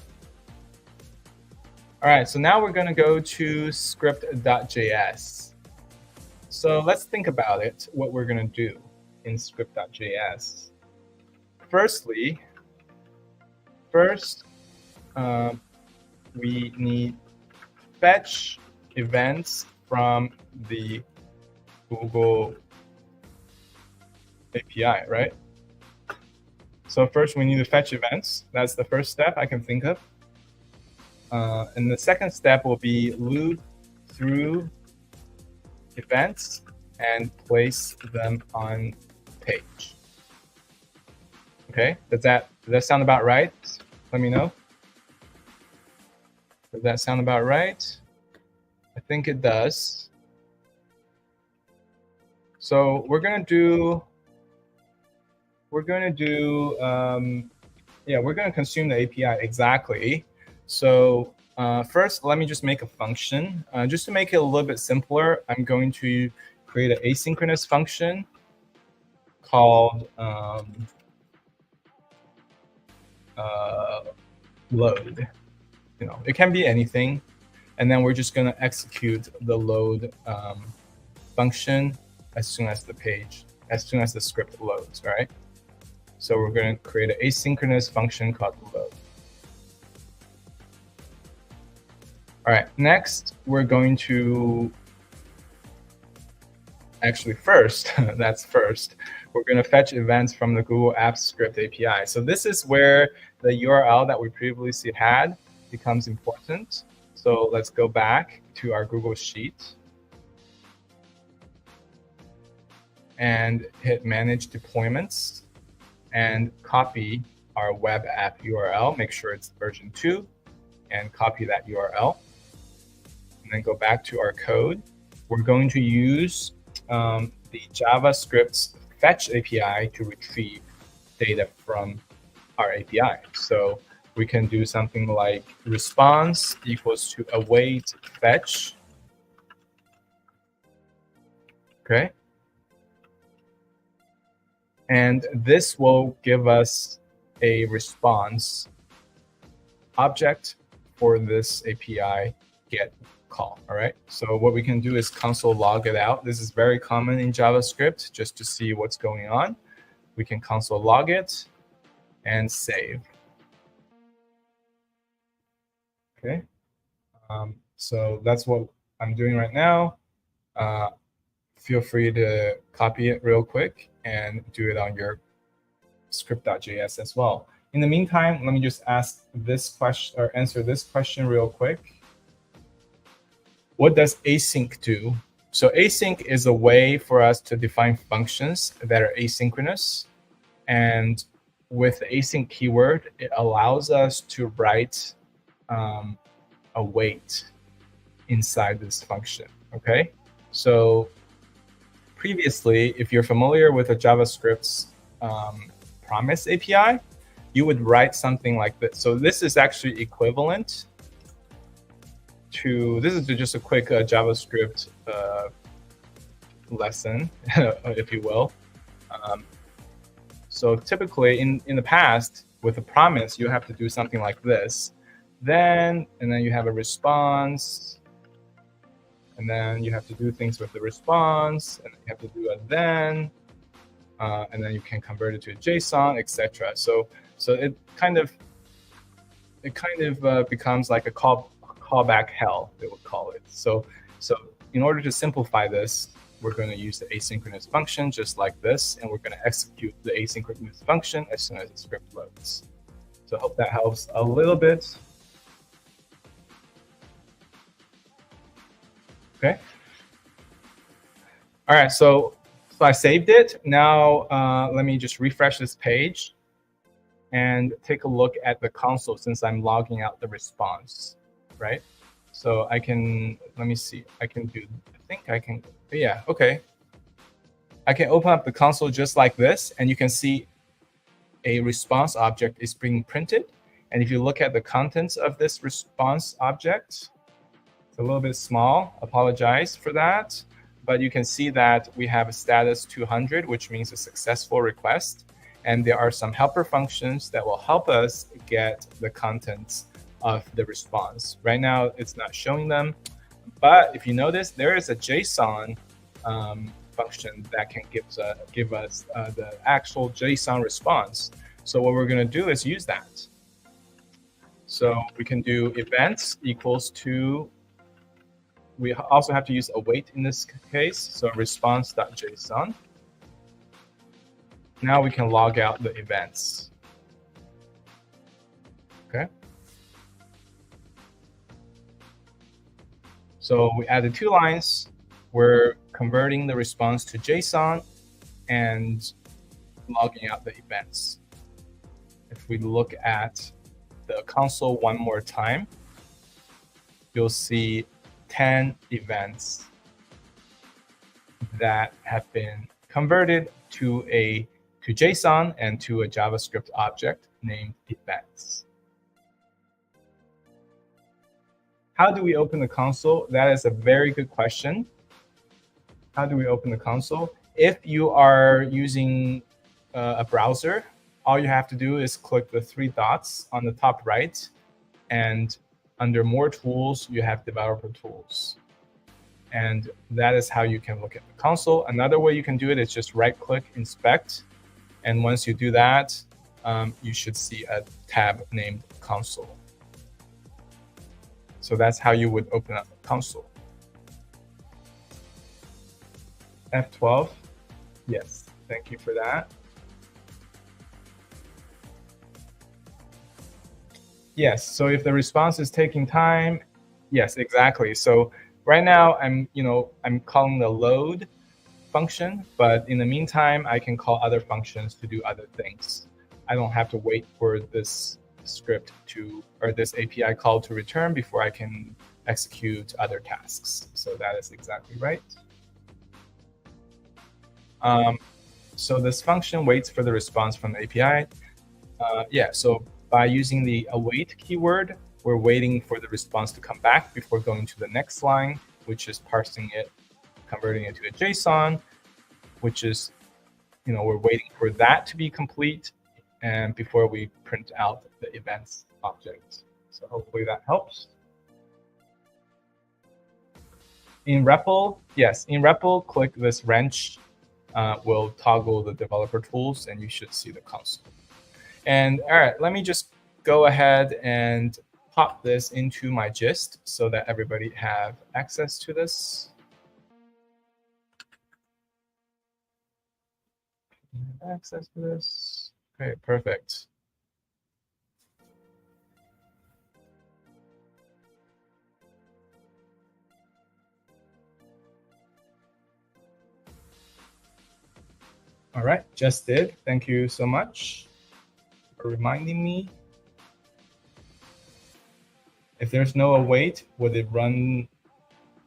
All right, so now we're going to go to script.js. So let's think about it, what we're going to do in script.js. First, we need fetch events from the Google API, right? So first we need to fetch events. That's the first step I can think of. And the second step will be loop through events and place them on page. Okay, does that sound about right? Let me know. Does that sound about right? I think it does. So we're gonna consume the API exactly. So first, let me just make a function. Just to make it a little bit simpler, I'm going to create an asynchronous function called load. It can be anything. And then we're just going to execute the load function as soon as the script loads, right? So we're going to create an asynchronous function called load. All right, next we're going to first, we're going to fetch events from the Google Apps Script API. So this is where the URL that we previously had becomes important. So let's go back to our Google Sheet and hit Manage Deployments and copy our web app URL. Make sure it's version 2 and copy that URL. And then go back to our code. We're going to use the JavaScript's fetch API to retrieve data from our API. So we can do something like response equals to await fetch. Okay. And this will give us a response object for this API get call. All right. So what we can do is console log it out. This is very common in JavaScript, just to see what's going on. We can console log it and save. Okay. So that's what I'm doing right now. Feel free to copy it real quick and do it on your script.js as well. In the meantime, let me just ask this question or answer this question real quick. What does async do? So async is a way for us to define functions that are asynchronous. And with the async keyword, it allows us to write await inside this function. Okay. So previously, if you're familiar with a JavaScript's promise API, you would write something like this. So this is actually equivalent to, this is just a quick JavaScript lesson, if you will. So typically in the past, with a promise, you have to do something like this. And then you have a response. And then you have to do things with the response, and you have to do a then, and then you can convert it to a JSON, etc. So it kind of becomes like a callback hell, they would call it. So in order to simplify this, we're going to use the asynchronous function just like this, and we're going to execute the asynchronous function as soon as the script loads. So I hope that helps a little bit. Okay. All right, so I saved it. Now let me just refresh this page and take a look at the console since I'm logging out the response, right? So I can, let me see, I think I can, yeah, okay. I can open up the console just like this, and you can see a response object is being printed. And if you look at the contents of this response object, it's a little bit small, apologize for that. But you can see that we have a status 200, which means a successful request. And there are some helper functions that will help us get the contents of the response. Right now, it's not showing them. But if you notice, there is a JSON function that can give us the actual JSON response. So what we're going to do is use that. So we can do events equals to, we also have to use await in this case, so response.json. Now we can log out the events. Okay. So we added 2 lines. We're converting the response to JSON and logging out the events. If we look at the console one more time, you'll see 10 events that have been converted to JSON and to a JavaScript object named events. How do we open the console? That is a very good question. How do we open the console? If you are using a browser, all you have to do is click the 3 dots on the top right, and under More Tools, you have Developer Tools. And that is how you can look at the console. Another way you can do it is just right-click, Inspect. And once you do that, you should see a tab named Console. So that's how you would open up the console. F12. Yes, thank you for that. Yes, so if the response is taking time, yes, exactly. So right now I'm calling the load function, but in the meantime, I can call other functions to do other things. I don't have to wait for this script or this API call to return before I can execute other tasks. So that is exactly right. So this function waits for the response from the API. So by using the await keyword, we're waiting for the response to come back before going to the next line, which is parsing it, converting it to a JSON, which is, we're waiting for that to be complete and before we print out the events object. So hopefully that helps. In REPL, yes, in REPL, click this wrench. Will toggle the developer tools, and you should see the console. And all right, let me just go ahead and pop this into my gist so that everybody have access to this. Access to this. Okay, perfect. All right, just did. Thank you so much for reminding me. If there's no await, would it run?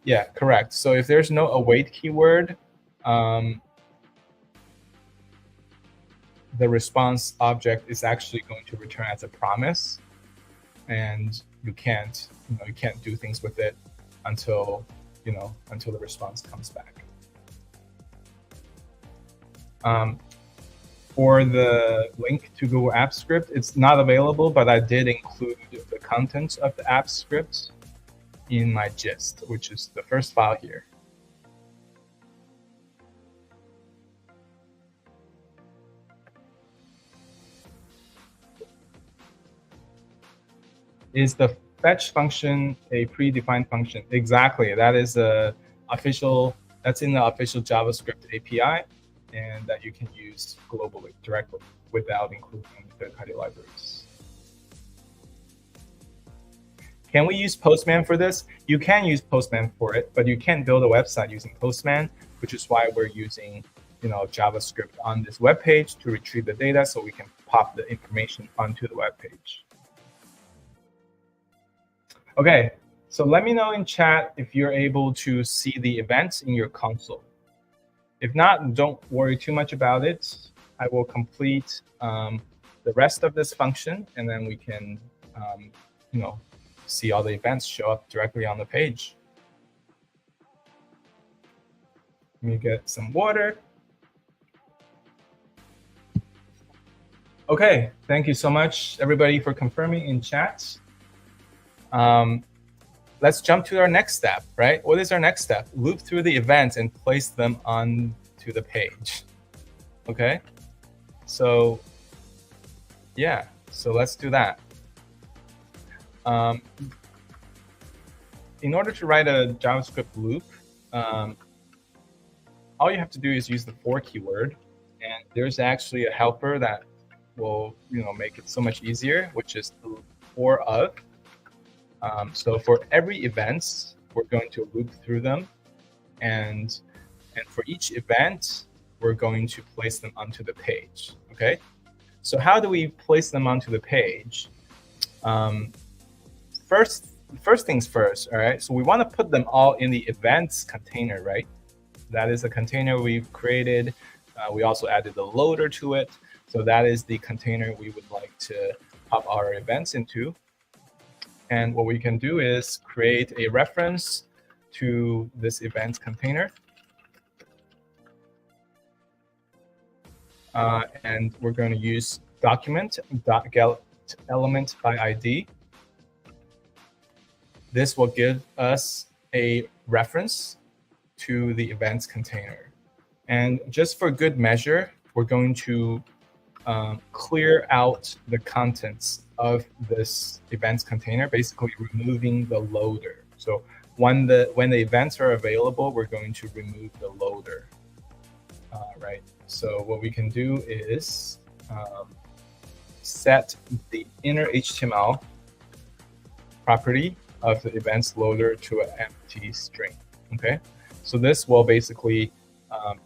Yeah, correct. So if there's no await keyword, the response object is actually going to return as a promise, and you can't do things with it until the response comes back. For the link to Google Apps Script, it's not available, but I did include the contents of the Apps Script in my gist, which is the first file here. Is the fetch function a predefined function? Exactly. That is that's in the official JavaScript API, and that you can use globally, directly, without including third-party libraries. Can we use Postman for this? You can use Postman for it, but you can't build a website using Postman, which is why we're using JavaScript on this web page to retrieve the data so we can pop the information onto the web page. Okay, so let me know in chat if you're able to see the events in your console. If not, don't worry too much about it. I will complete the rest of this function, and then we can, see all the events show up directly on the page. Let me get some water. Okay, thank you so much, everybody, for confirming in chat. Let's jump to our next step, right? What is our next step? Loop through the events and place them onto the page. Okay, so yeah, so let's do that. In order to write a JavaScript loop, all you have to do is use the for keyword, and there's actually a helper that will make it so much easier, which is the for of. So for every event, we're going to loop through them, and for each event, we're going to place them onto the page. Okay, so how do we place them onto the page? First things first. All right, so we want to put them all in the events container, right? That is a container we've created. We also added the loader to it. So that is the container we would like to pop our events into. And what we can do is create a reference to this events container. And we're going to use document.getElement by ID. This will give us a reference to the events container. And just for good measure, we're going to clear out the contents of this events container, basically removing the loader. So when the events are available, we're going to remove the loader. Right. So what we can do is set the inner HTML property of the events loader to an empty string. Okay. So this will basically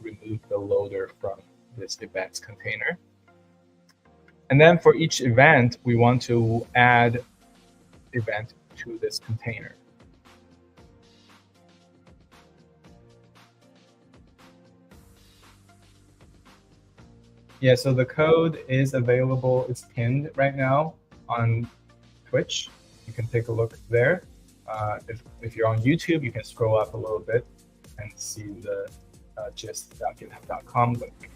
remove the loader from this events container. And then for each event, we want to add event to this container. Yeah, so the code is available. It's pinned right now on Twitch. You can take a look there. If you're on YouTube, you can scroll up a little bit and see the gist.github.com link.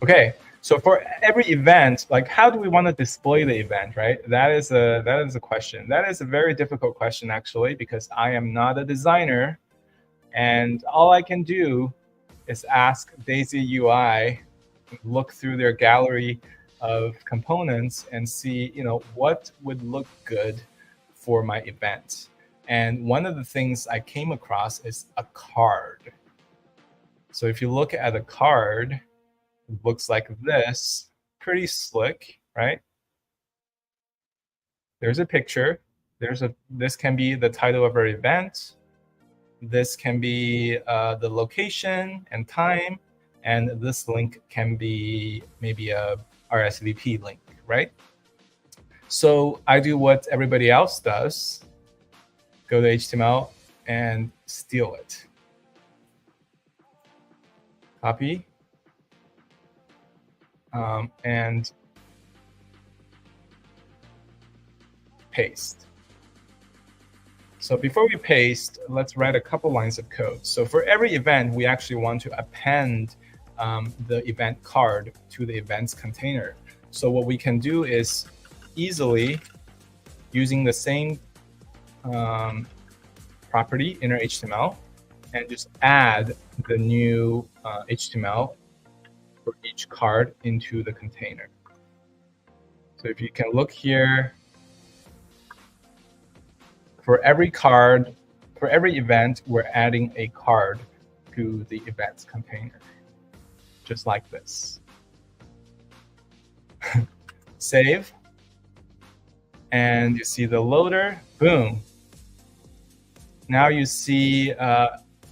Okay, so for every event, like how do we want to display the event, right? That is a question. That is a very difficult question, actually, because I am not a designer, and all I can do is ask Daisy UI, look through their gallery of components and see, what would look good for my event. And one of the things I came across is a card. So if you look at a card, it looks like this, pretty slick, right? There's a picture. This can be the title of our event. This can be the location and time, and this link can be maybe a RSVP link, right? So I do what everybody else does, go to HTML and steal it. Copy. And paste. So before we paste, let's write a couple lines of code. So for every event, we actually want to append the event card to the events container. So what we can do is easily, using the same property, inner HTML, and just add the new HTML for each card into the container. So if you can look here, for every card, for every event, we're adding a card to the events container, just like this. Save, and you see the loader, boom. Now you see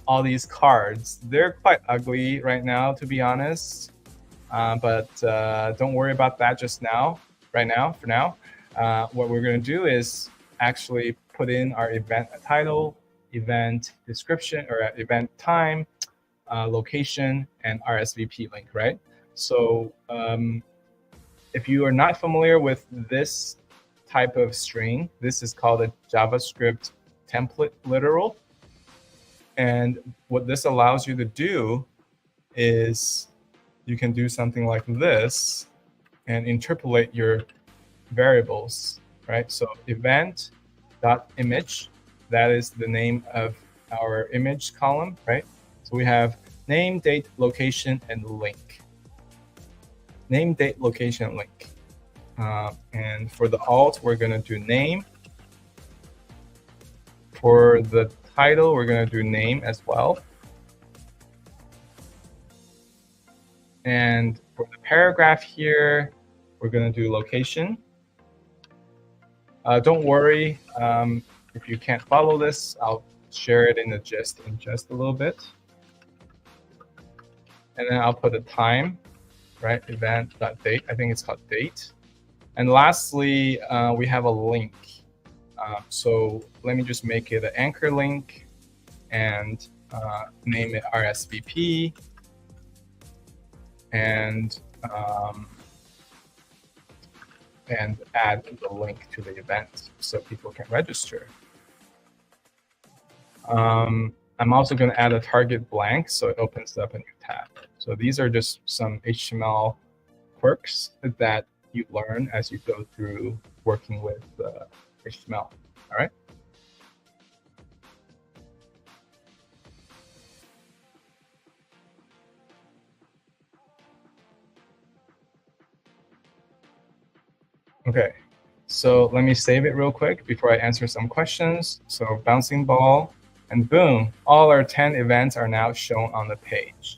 all these cards. They're quite ugly right now, to be honest. But don't worry about that just now, for now. What we're going to do is actually put in our event title, event description, or event time, location, and RSVP link, right? So if you are not familiar with this type of string, this is called a JavaScript template literal. And what this allows you to do is you can do something like this and interpolate your variables, right? So event.image, that is the name of our image column, right? So we have name, date, location, and link. Name, date, location, link. And for the alt, we're going to do name. For the title, we're going to do name as well. And for the paragraph here, we're going to do location. Don't worry if you can't follow this. I'll share it in the gist in just a little bit. And then I'll put a time, right? Event.date. I think it's called date. And lastly, we have a link. So let me just make it an anchor link and name it RSVP. And add the link to the event so people can register. I'm also going to add a target blank so it opens up a new tab. So these are just some HTML quirks that you learn as you go through working with HTML. All right. Okay, so let me save it real quick before I answer some questions. So bouncing ball, and boom, all our 10 events are now shown on the page.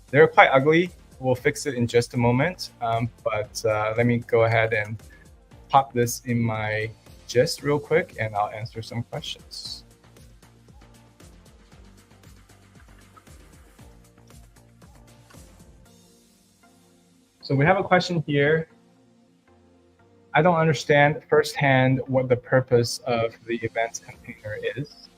They're quite ugly. We'll fix it in just a moment, but let me go ahead and pop this in my gist real quick, and I'll answer some questions. So we have a question here. I don't understand firsthand what the purpose of the events container is.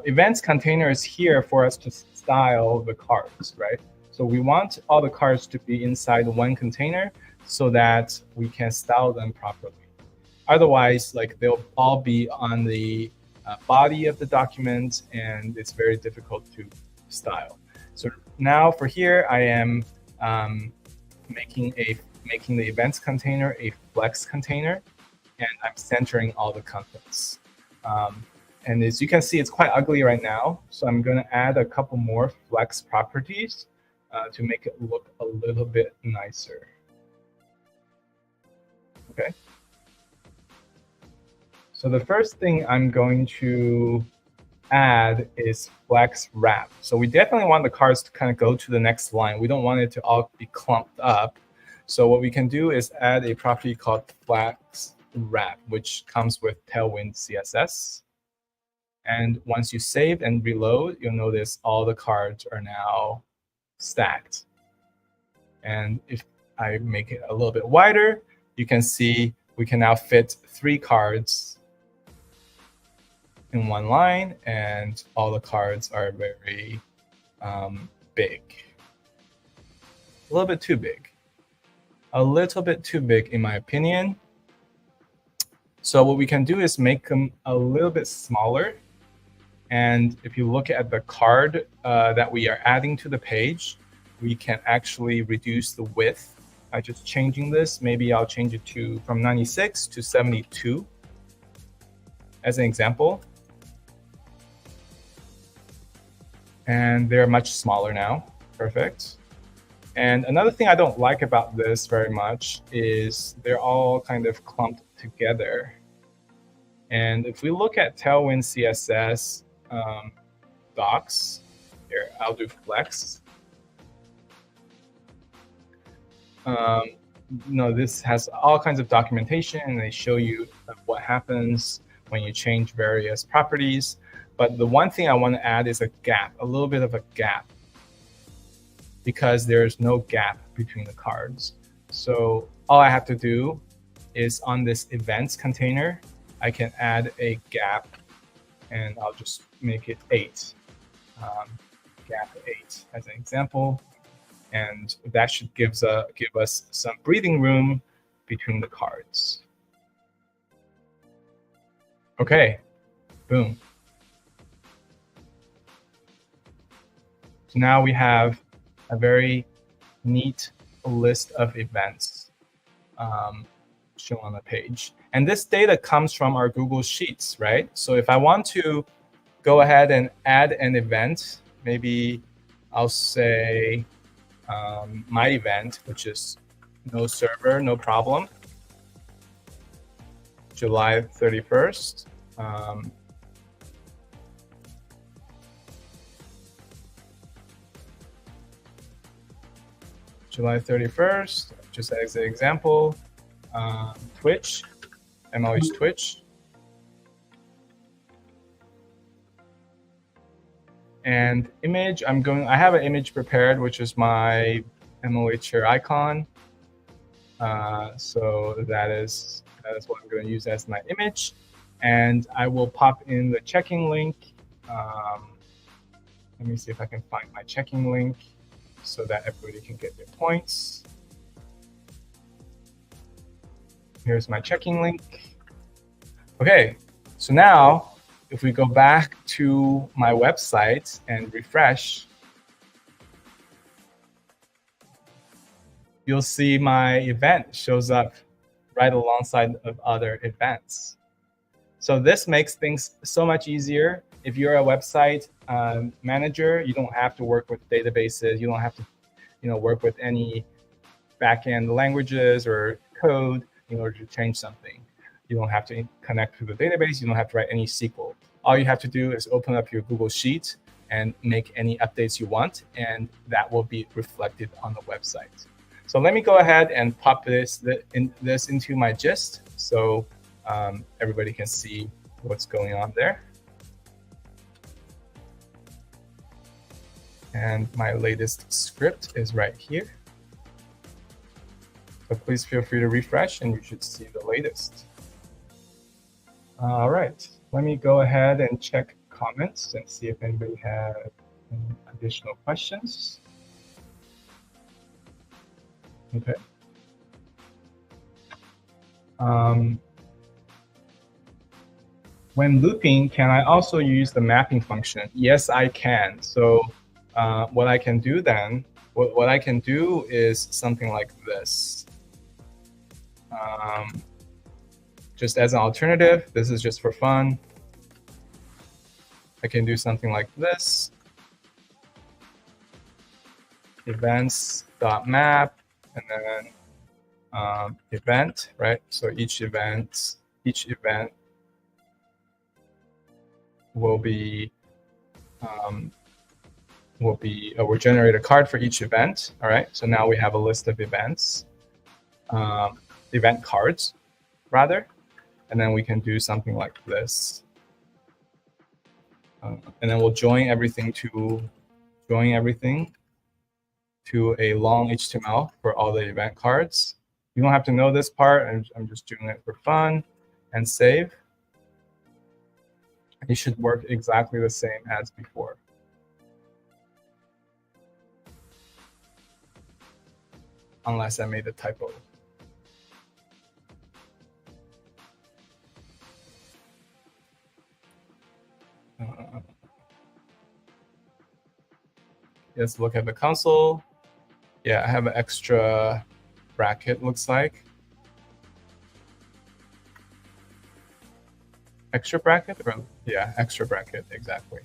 Events container is here for us to style the cards, right? So we want all the cards to be inside one container so that we can style them properly. Otherwise, like they'll all be on the body of the document, and it's very difficult to style. So now for here, I am making the events container a flex container, and I'm centering all the contents. And as you can see, it's quite ugly right now. So I'm going to add a couple more flex properties to make it look a little bit nicer. Okay. So the first thing I'm going to add is flex wrap. So we definitely want the cards to kind of go to the next line. We don't want it to all be clumped up. So what we can do is add a property called flex wrap, which comes with Tailwind CSS. And once you save and reload, you'll notice all the cards are now stacked. And if I make it a little bit wider, you can see we can now fit 3 cards in one line, and all the cards are very big. A little bit too big. A little bit too big, in my opinion. So what we can do is make them a little bit smaller. And if you look at the card that we are adding to the page, we can actually reduce the width by just changing this. Maybe I'll change it to from 96 to 72 as an example. And they're much smaller now. Perfect. And another thing I don't like about this very much is they're all kind of clumped together. And if we look at Tailwind CSS docs, here, I'll do flex. No, this has all kinds of documentation, and they show you what happens when you change various properties. But the one thing I want to add is a gap, a little bit of a gap, because there's no gap between the cards. So all I have to do is on this events container, I can add a gap, and I'll just make it 8, gap 8 as an example. And that should give us some breathing room between the cards. Okay, boom. So now we have a very neat list of events. shown on the page. And this data comes from our Google Sheets, right? So if I want to go ahead and add an event, maybe I'll say my event, which is no server, no problem, July 31st. July 31st, just as an example, Twitch, MLH Twitch. And image, I have an image prepared, which is my MLH here icon. So that is what I'm going to use as my image. And I will pop in the checking link. Let me see if I can find my checking link so that everybody can get their points. Here's my checking link. Okay, so now if we go back to my website and refresh, you'll see my event shows up right alongside of other events. So this makes things so much easier. If you're a website manager, you don't have to work with databases. You don't have to, work with any backend languages or code in order to change something. You don't have to connect to the database. You don't have to write any SQL. All you have to do is open up your Google Sheet and make any updates you want, and that will be reflected on the website. So let me go ahead and pop this into my gist so everybody can see what's going on there. And my latest script is right here. So please feel free to refresh and you should see the latest. All right, let me go ahead and check comments and see if anybody has any additional questions. Okay. When looping, can I also use the mapping function? Yes, I can. So what I can do then, what I can do is something like this. Just as an alternative, this is just for fun. I can do something like this. Events.map, and then event, right? So each event will generate a card for each event. All right. So now we have a list of events, event cards, rather, and then we can do something like this, and then we'll join everything to a long HTML for all the event cards. You don't have to know this part. I'm just doing it for fun, and save. It should work exactly the same as before. Unless I made a typo. Let's look at the console. Yeah, I have an extra bracket, looks like. Extra bracket? Or, yeah, extra bracket, exactly.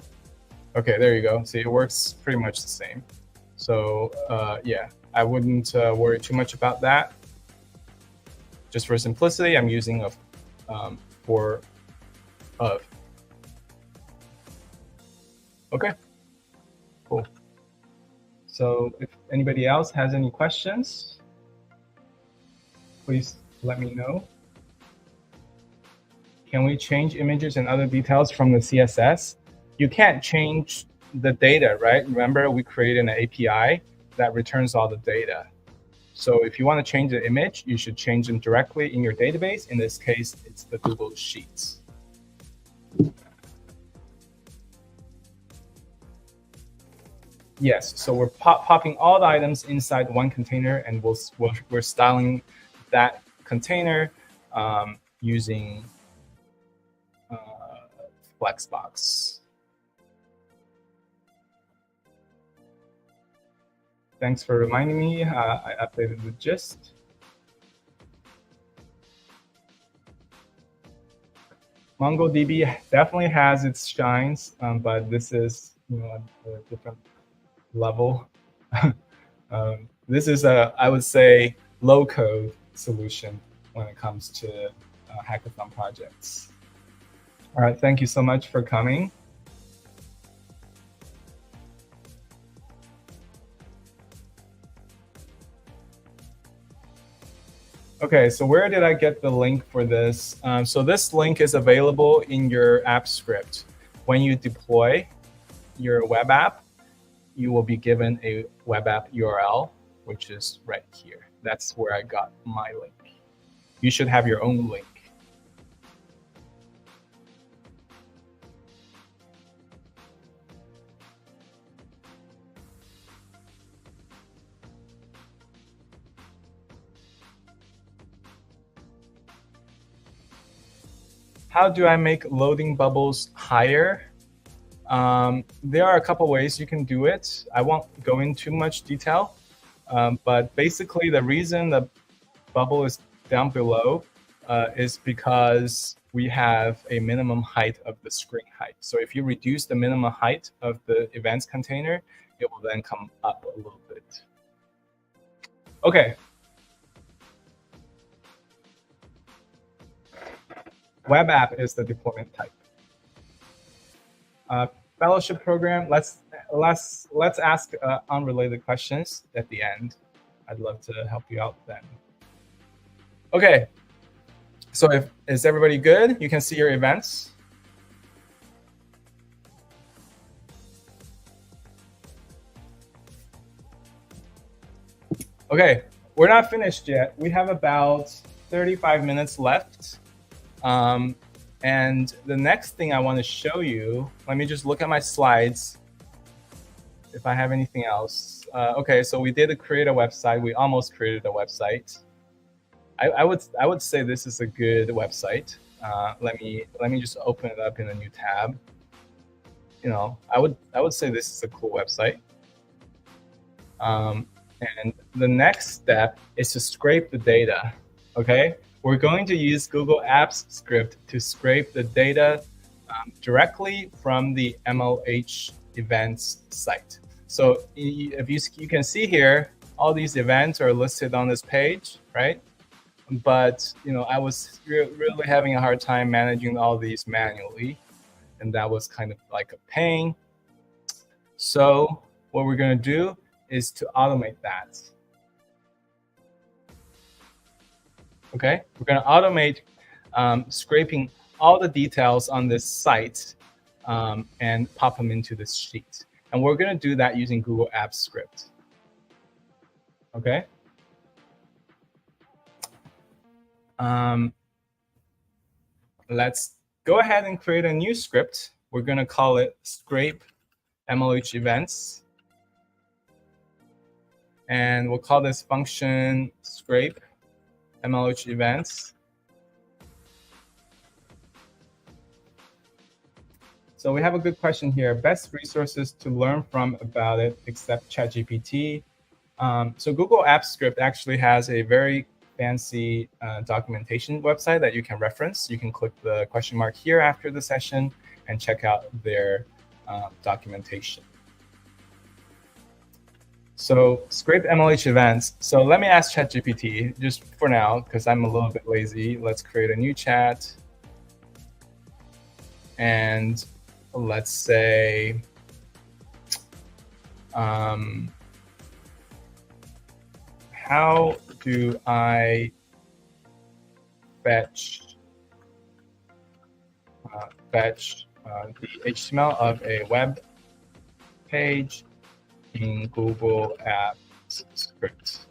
Okay, there you go. See, it works pretty much the same. So yeah, I wouldn't worry too much about that. Just for simplicity, I'm using a for of. Okay, cool. So if anybody else has any questions, please let me know. Can we change images and other details from the CSS? You can't change the data, right? Remember, we created an API that returns all the data. So if you want to change the image, you should change them directly in your database. In this case, it's the Google Sheets. Yes, so we're popping all the items inside one container, and we're styling that container using Flexbox. Thanks for reminding me. I updated the gist. MongoDB definitely has its shines, but this is a different level. This is I would say, low code solution when it comes to hackathon projects. All right, thank you so much for coming. Okay, so where did I get the link for this? So this link is available in your app script. When you deploy your web app, you will be given a web app URL, which is right here. That's where I got my link. You should have your own link. How do I make loading bubbles higher? There are a couple ways you can do it. I won't go into too much detail, but basically the reason the bubble is down below is because we have a minimum height of the screen height. So if you reduce the minimum height of the events container, it will then come up a little bit. Okay. Web app is the deployment type. Fellowship program. Let's ask unrelated questions at the end. I'd love to help you out then. Okay. So is everybody good? You can see your events. Okay, we're not finished yet. We have about 35 minutes left. And the next thing I want to show you, let me just look at my slides if I have anything else. Okay, so we did create a website. We almost created a website. I would say this is a good website. Let me just open it up in a new tab. I would say this is a cool website. And the next step is to scrape the data. Okay, we're going to use Google Apps script to scrape the data directly from the MLH events site. So if you can see here, all these events are listed on this page, right? But I was really having a hard time managing all these manually, and that was kind of like a pain. So what we're going to do is to automate that. Okay, we're going to automate scraping all the details on this site and pop them into this sheet. And we're going to do that using Google Apps script. Okay. Let's go ahead and create a new script. We're going to call it scrape MLH events. And we'll call this function scrape MLH events. So we have a good question here. Best resources to learn from about it except ChatGPT. So Google Apps Script actually has a very fancy documentation website that you can reference. You can click the question mark here after the session and check out their documentation. So scrape MLH events. So let me ask ChatGPT just for now, because I'm a little bit lazy. Let's create a new chat. And let's say, how do I fetch the HTML of a web page in Google Apps script?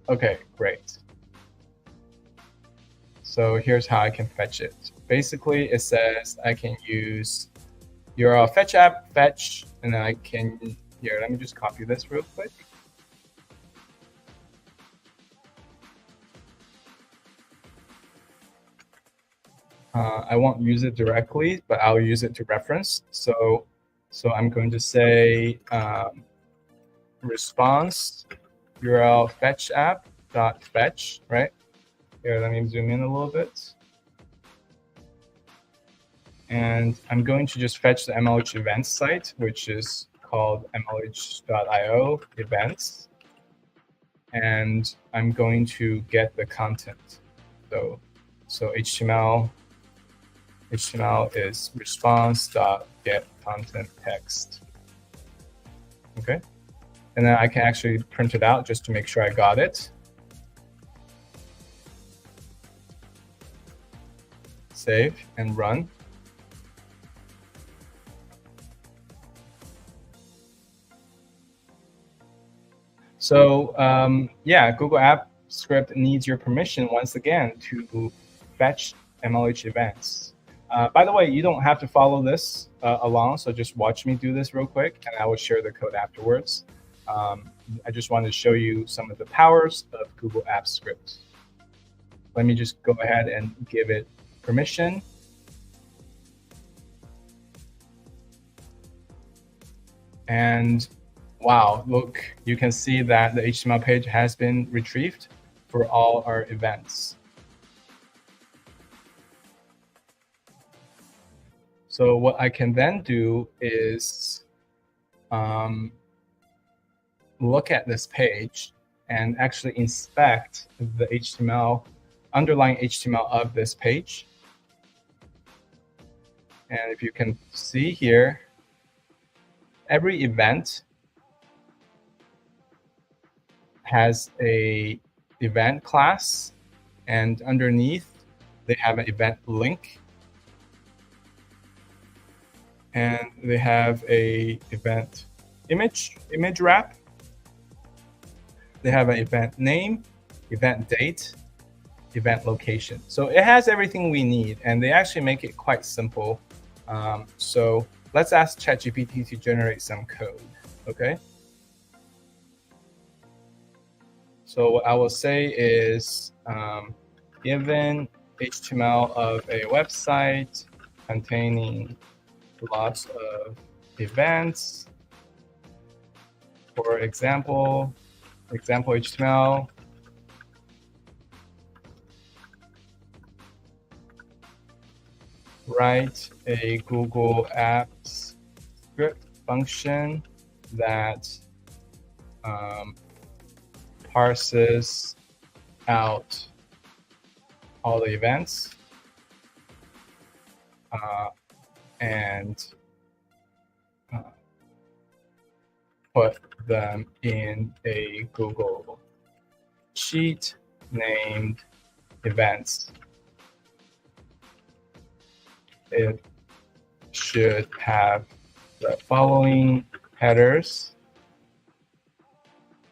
Okay, great. So here's how I can fetch it. Basically, it says I can use URL fetch app fetch, and then I can here. Let me just copy this real quick. I won't use it directly, but I'll use it to reference. So I'm going to say response URL fetch app dot fetch, right? Here, let me zoom in a little bit. And I'm going to just fetch the MLH events site, which is called mlh.io events. And I'm going to get the content. So HTML is response.get content text. Okay. And then I can actually print it out just to make sure I got it. Save and run. So yeah, Google App Script needs your permission once again to fetch MLH events. By the way, you don't have to follow this along, so just watch me do this real quick, and I will share the code afterwards. I just wanted to show you some of the powers of Google Apps Script. Let me just go ahead and give it permission. And wow, look, you can see that the HTML page has been retrieved for all our events. So what I can then do is look at this page and actually inspect the HTML, underlying HTML of this page. And if you can see here, every event has a event class, and underneath they have an event link, and they have a event image wrap. They have an event name, event date, event location. So it has everything we need, and they actually make it quite simple. So let's ask ChatGPT to generate some code, okay? So what I will say is, given HTML of a website containing lots of events, for example HTML, write a Google Apps script function that parses out all the events and put them in a Google sheet named events. It should have the following headers.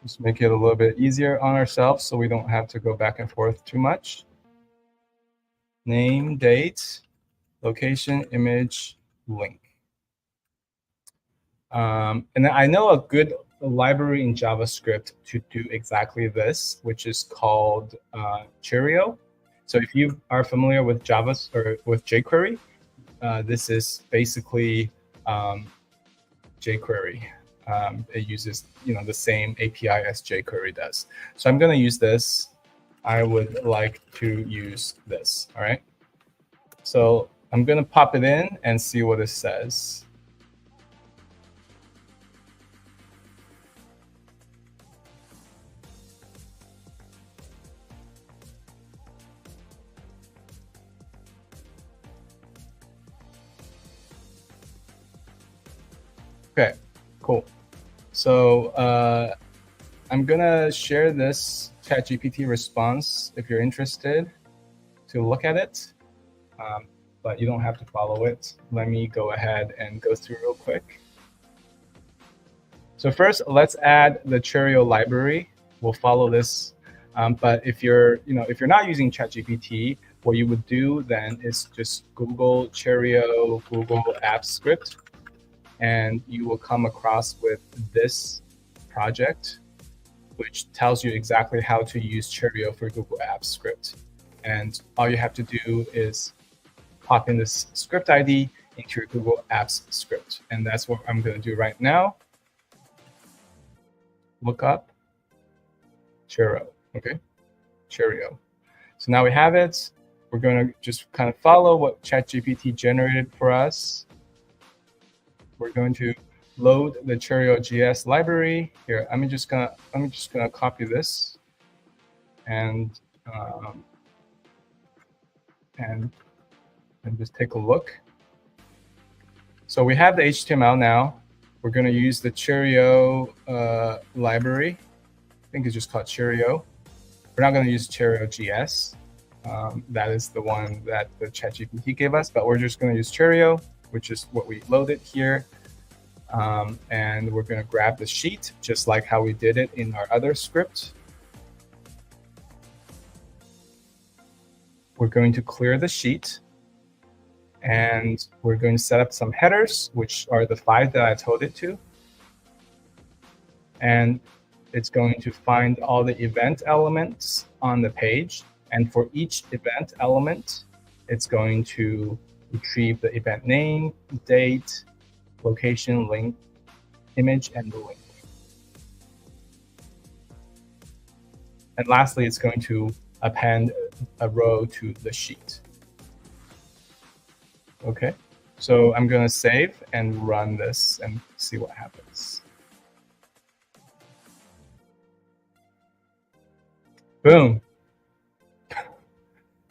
Just make it a little bit easier on ourselves so we don't have to go back and forth too much. Name, date, location, image, link. And then I know a good library in JavaScript to do exactly this, which is called Cheerio. So if you are familiar with Java or with jQuery, this is basically jQuery. It uses the same API as jQuery does. So I'm going to use this. I would like to use this. All right. So I'm going to pop it in and see what it says. Okay, cool. So I'm gonna share this ChatGPT response if you're interested to look at it, but you don't have to follow it. Let me go ahead and go through real quick. So first, let's add the Cheerio library. We'll follow this, but if you're not using ChatGPT, what you would do then is just Google Cheerio, Google Apps Script, and you will come across with this project, which tells you exactly how to use Cheerio for Google Apps Script. And all you have to do is pop in this script ID into your Google Apps Script. And that's what I'm going to do right now. Look up Cheerio. Okay, Cheerio. So now we have it. We're going to just kind of follow what ChatGPT generated for us. We're going to load the Cheerio.js library here. I'm just gonna copy this and just take a look. So we have the HTML now. We're going to use the Cheerio library. I think it's just called Cheerio. We're not going to use Cheerio.js. That is the one that the ChatGPT gave us, but we're just going to use Cheerio, which is what we loaded here. And we're going to grab the sheet, just like how we did it in our other script. We're going to clear the sheet. And we're going to set up some headers, which are the 5 that I told it to. And it's going to find all the event elements on the page. And for each event element, it's going to retrieve the event name, date, location, link, image, and the link. And lastly, it's going to append a row to the sheet. Okay, so I'm going to save and run this and see what happens. Boom.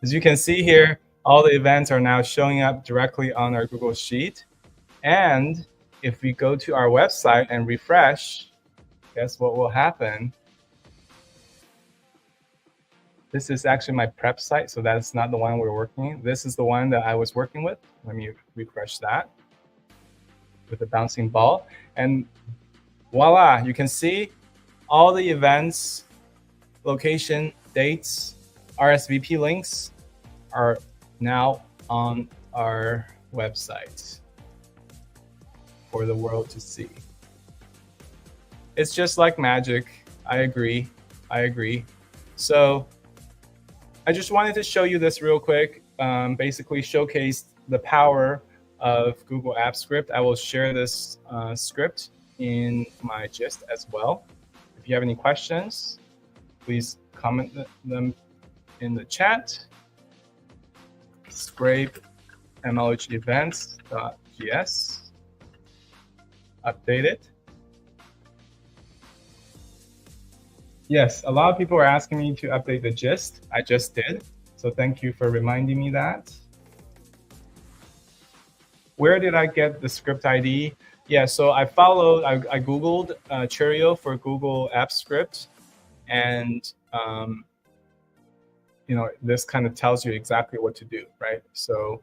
As you can see here, all the events are now showing up directly on our Google Sheet. And if we go to our website and refresh, guess what will happen? This is actually my prep site, so that's not the one we're working in. This is the one that I was working with. Let me refresh that with the bouncing ball. And voila, you can see all the events, location, dates, RSVP links are now on our website for the world to see. It's just like magic. I agree. So I just wanted to show you this real quick, basically showcase the power of Google Apps Script. I will share this script in my gist as well. If you have any questions, please comment them in the chat. Scrape MLH events.js. Update it. Yes, a lot of people are asking me to update the gist. I just did. So thank you for reminding me that. Where did I get the script ID? Yeah, so I Googled Cheerio for Google Apps Script. And this kind of tells you exactly what to do, right? So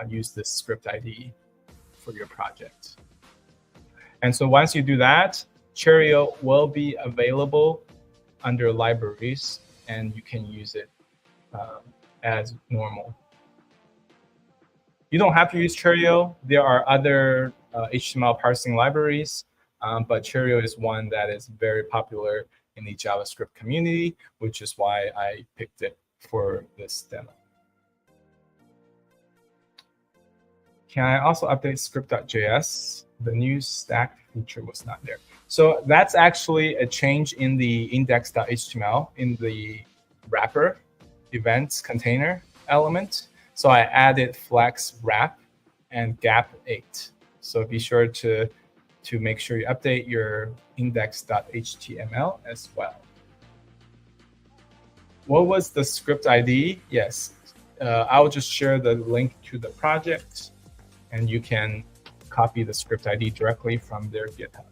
use this script ID for your project. And so once you do that, Cheerio will be available under libraries, and you can use it as normal. You don't have to use Cheerio. There are other HTML parsing libraries, but Cheerio is one that is very popular in the JavaScript community, which is why I picked it for this demo. Can I also update script.js? The new stack feature was not there. So that's actually a change in the index.html in the wrapper events container element. So I added flex wrap and gap 8. So be sure to make sure you update your index.html as well. What was the script ID? Yes, I'll just share the link to the project, and you can copy the script ID directly from their GitHub.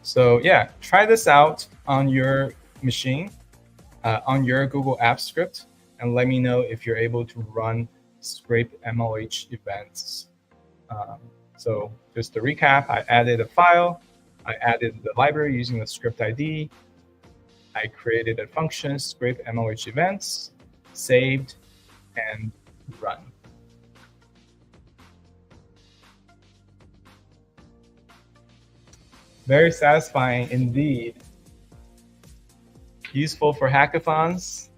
So yeah, try this out on your machine, on your Google Apps Script, and let me know if you're able to run scrape MLH events. So just to recap, I added a file, I added the library using the script ID, I created a function, scrape MLH events, saved, and run. Very satisfying indeed. Useful for hackathons.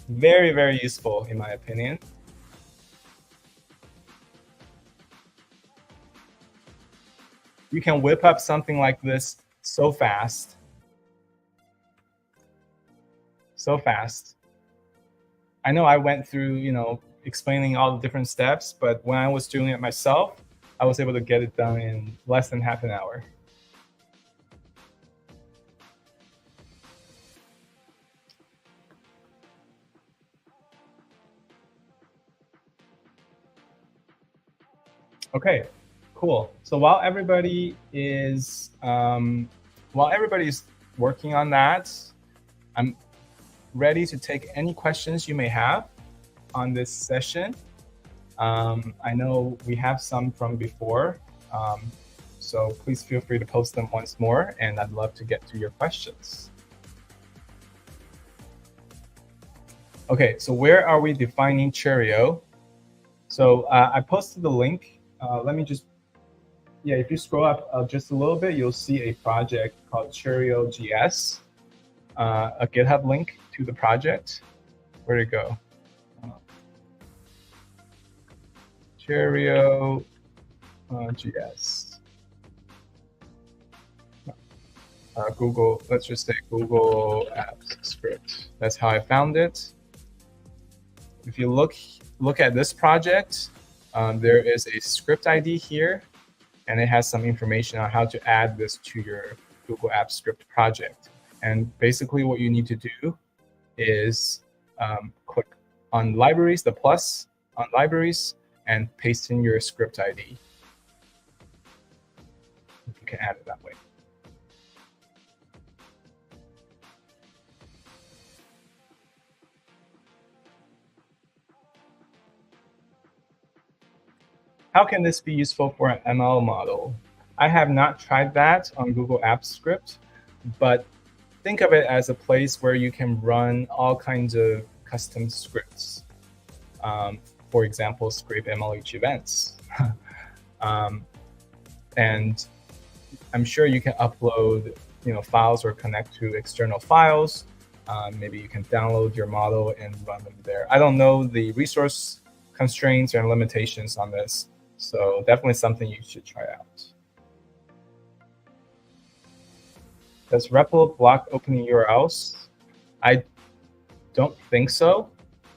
Very, very useful in my opinion. you can whip up something like this so fast. So fast. I know I went through, explaining all the different steps, but when I was doing it myself, I was able to get it done in less than half an hour. Okay, cool. So while everybody is working on that, I'm ready to take any questions you may have on this session. I know we have some from before, so please feel free to post them once more, and I'd love to get to your questions. Okay, so where are we defining Cheerio? So I posted the link. Let me just, if you scroll up just a little bit, you'll see a project called Cheerio.js, a GitHub link to the project. Where'd it go? Cheerio.js. Google, let's just say Google Apps script. That's how I found it. If you look at this project, there is a script ID here, and it has some information on how to add this to your Google Apps script project. And basically what you need to do is click on libraries, the plus on libraries, and paste in your script ID. You can add it that way. How can this be useful for an ML model? I have not tried that on Google Apps Script, but think of it as a place where you can run all kinds of custom scripts. For example, scrape MLH events. And I'm sure you can upload files or connect to external files. Maybe you can download your model and run them there. I don't know the resource constraints and limitations on this, so definitely something you should try out. Does REPL block opening URLs? I don't think so,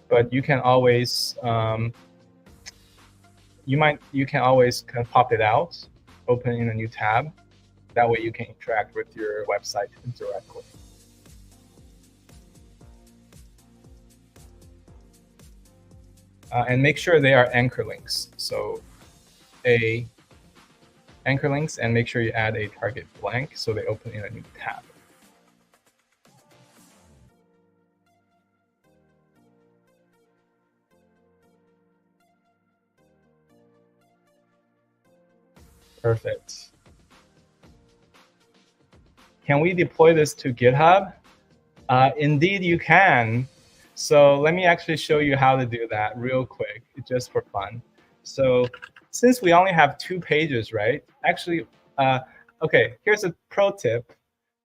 but you can always you can always kind of pop it out, open in a new tab. That way you can interact with your website directly. And make sure they are anchor links. So anchor links, and make sure you add a target blank so they open in a new tab. Perfect. Can we deploy this to GitHub? Indeed, you can. So let me actually show you how to do that real quick, just for fun. So since we only have 2 pages, right? Actually, okay, here's a pro tip.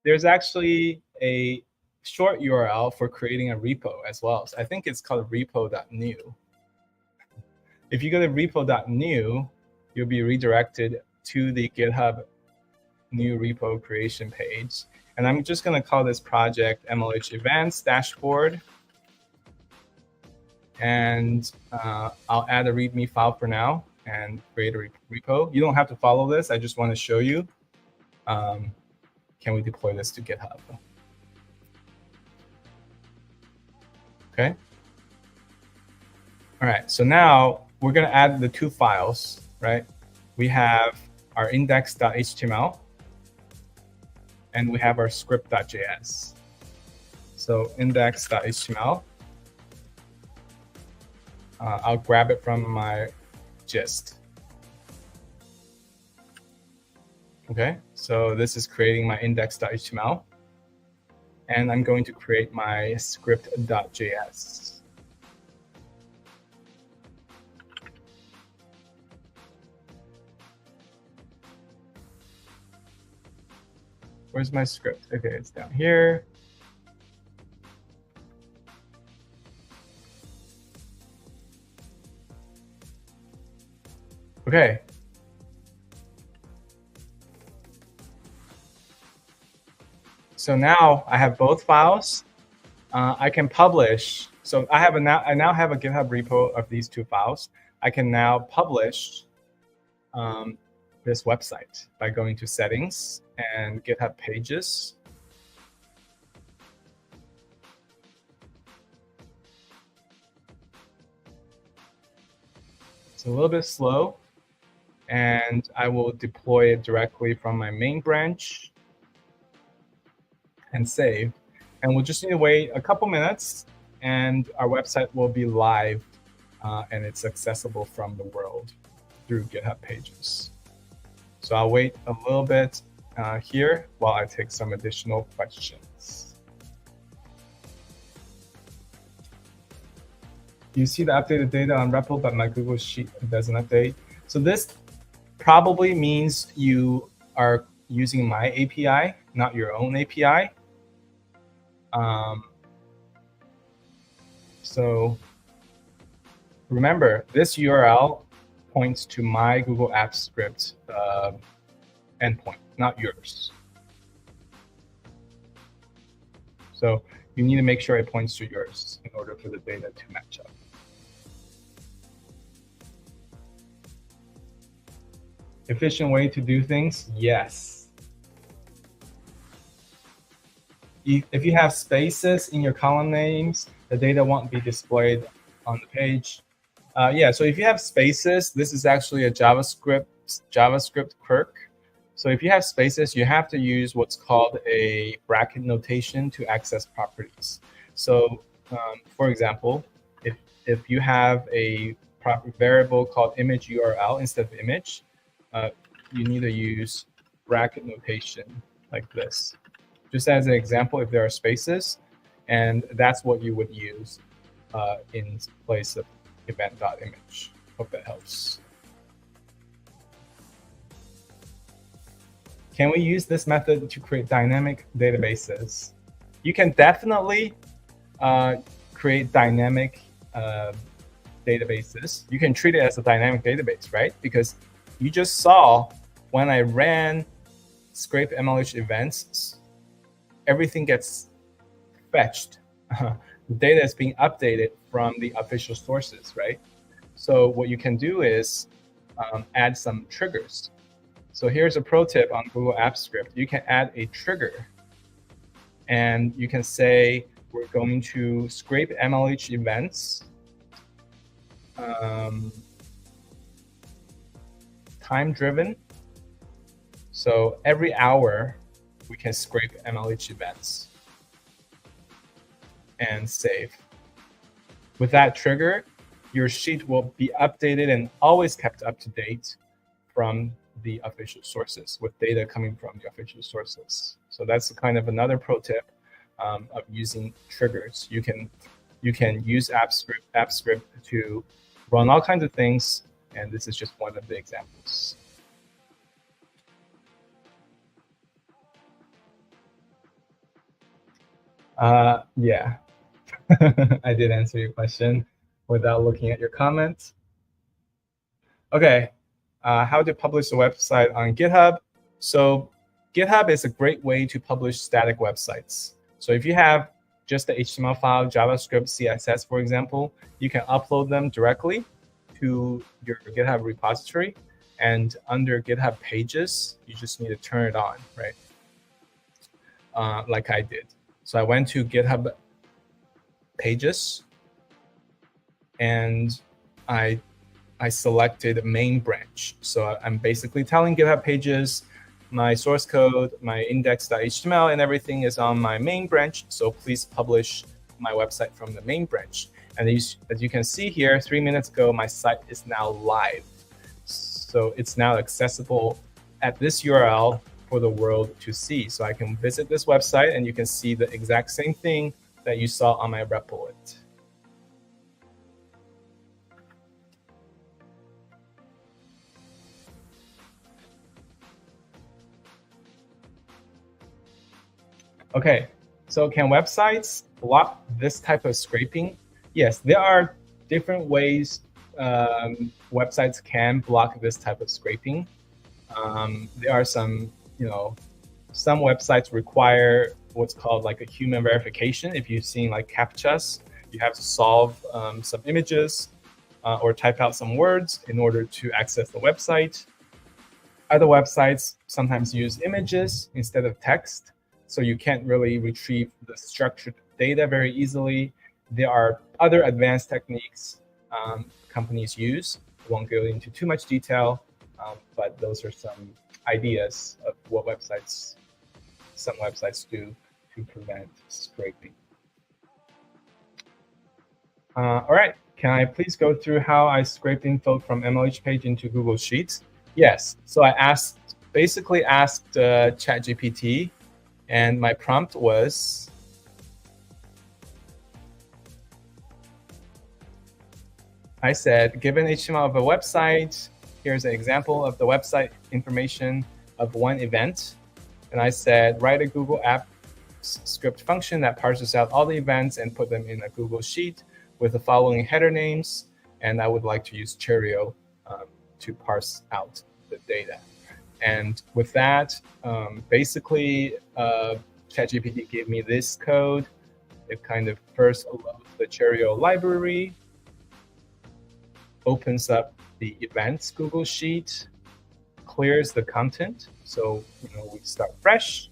There's actually a short URL for creating a repo as well. So I think it's called repo.new. If you go to repo.new, you'll be redirected to the GitHub new repo creation page. And I'm just going to call this project MLH Events Dashboard. And I'll add a README file for now and create a repo. You don't have to follow this. I just want to show you. Can we deploy this to GitHub? Okay. All right. So now we're going to add the 2 files, right? We have our index.html, and we have our script.js. So index.html. I'll grab it from my gist. Okay, so this is creating my index.html. And I'm going to create my script.js. Where's my script? Okay, it's down here. Okay. So now I have both files. I can publish. So I now have a GitHub repo of these two files. I can now publish this website by going to settings and GitHub pages. It's a little bit slow, and I will deploy it directly from my main branch and save. And we'll just need to wait a couple minutes, and our website will be live, and it's accessible from the world through GitHub pages. So I'll wait a little bit here while I take some additional questions. You see the updated data on REPL, but my Google Sheet doesn't update. So this probably means you are using my API, not your own API. So remember, this URL points to my Google Apps script endpoint, not yours. So you need to make sure it points to yours in order for the data to match up. Efficient way to do things? Yes. If you have spaces in your column names, the data won't be displayed on the page. Yeah, so if you have spaces, this is actually a JavaScript quirk. So if you have spaces, you have to use what's called a bracket notation to access properties. So for example, if you have a variable called image URL instead of image, you need to use bracket notation like this. Just as an example, if there are spaces, and that's what you would use in place of event.image. Hope that helps. Can we use this method to create dynamic databases? You can definitely create dynamic databases. You can treat it as a dynamic database, right? Because you just saw when I ran scrape MLH events, everything gets fetched. The data is being updated from the official sources, right? So what you can do is add some triggers. So here's a pro tip on Google Apps Script. You can add a trigger, and you can say, we're going to scrape MLH events, time-driven. So every hour, we can scrape MLH events and save. With that trigger, your sheet will be updated and always kept up to date from the official sources, with data coming from the official sources. So that's kind of another pro tip of using triggers. You can use Apps Script to run all kinds of things, and this is just one of the examples. Yeah, I did answer your question without looking at your comments. Okay, how to publish a website on GitHub. So GitHub is a great way to publish static websites. So if you have just the HTML file, JavaScript, CSS, for example, you can upload them directly to your GitHub repository. And under GitHub pages, you just need to turn it on, right? Like I did. So I went to GitHub pages, and I selected main branch. So I'm basically telling GitHub pages, my source code, my index.html, and everything is on my main branch. So please publish my website from the main branch. And as you can see here, 3 minutes ago, my site is now live. So it's now accessible at this URL for the world to see. So I can visit this website, and you can see the exact same thing that you saw on my replit. Okay, so can websites block this type of scraping? Yes, there are different ways websites can block this type of scraping. There are some, some websites require what's called like a human verification. If you've seen like CAPTCHAs, you have to solve some images or type out some words in order to access the website. Other websites sometimes use images instead of text, so you can't really retrieve the structured data very easily. There are other advanced techniques companies use. I won't go into too much detail, but those are some ideas of what some websites do to prevent scraping. All right, can I please go through how I scraped info from MLH page into Google Sheets? Yes, so I basically asked ChatGPT, and my prompt was, I said, given HTML of a website, here's an example of the website information of one event. And I said, write a Google Apps script function that parses out all the events and put them in a Google Sheet with the following header names. And I would like to use Cheerio to parse out the data. And with that, basically, ChatGPT gave me this code. It kind of first loads the Cheerio library, opens up the events Google Sheet, clears the content. So we start fresh,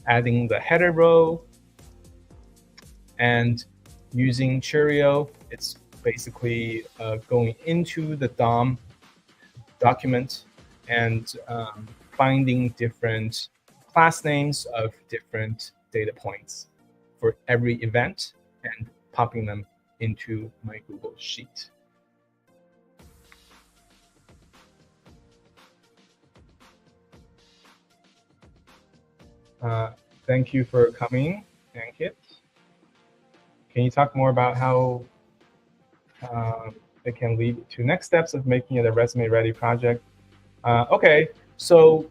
adding the header row, and using Cheerio, it's basically going into the DOM document and finding different class names of different data points for every event and popping them into my Google Sheet. Thank you for coming, Ankit. Can you talk more about how it can lead to next steps of making it a resume-ready project? Okay, so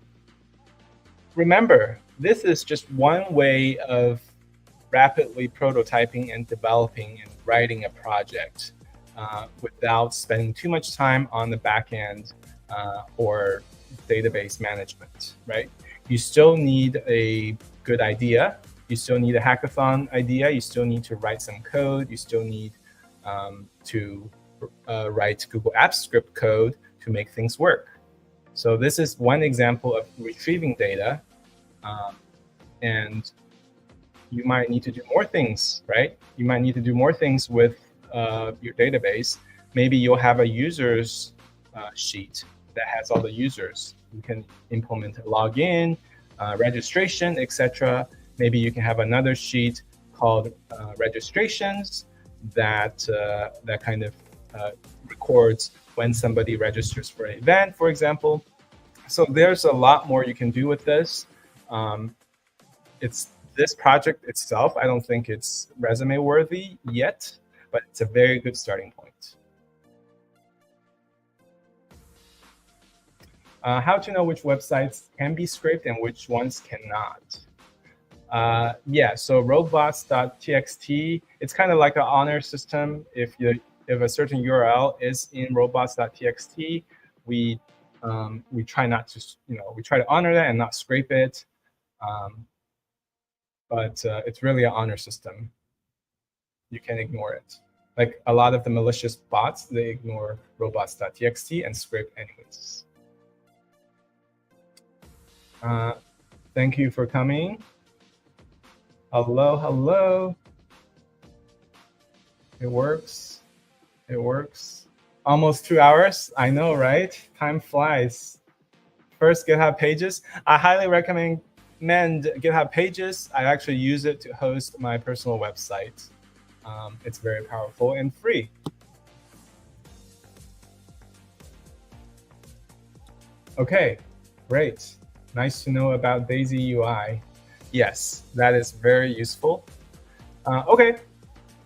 remember, this is just one way of rapidly prototyping and developing and writing a project without spending too much time on the back end or database management, right? You still need a good idea. You still need a hackathon idea. You still need to write some code. You still need to write Google Apps script code to make things work. So this is one example of retrieving data. And you might need to do more things, right? You might need to do more things with your database. Maybe you'll have a users sheet that has all the users. You can implement login, registration, etc. Maybe you can have another sheet called registrations that kind of records when somebody registers for an event, for example. So there's a lot more you can do with this. It's this project itself, I don't think it's resume worthy yet, but it's a very good starting point. How to know which websites can be scraped and which ones cannot. Yeah, so robots.txt, it's kind of like an honor system. If a certain URL is in robots.txt, we try not to, we try to honor that and not scrape it. But it's really an honor system. You can ignore it. Like a lot of the malicious bots, they ignore robots.txt and scrape anyways. Thank you for coming. Hello, hello. It works. It works. Almost 2 hours. I know, right? Time flies. First, GitHub Pages. I highly recommend GitHub Pages. I actually use it to host my personal website. It's very powerful and free. Okay, great. Nice to know about Daisy UI. Yes, that is very useful. Okay,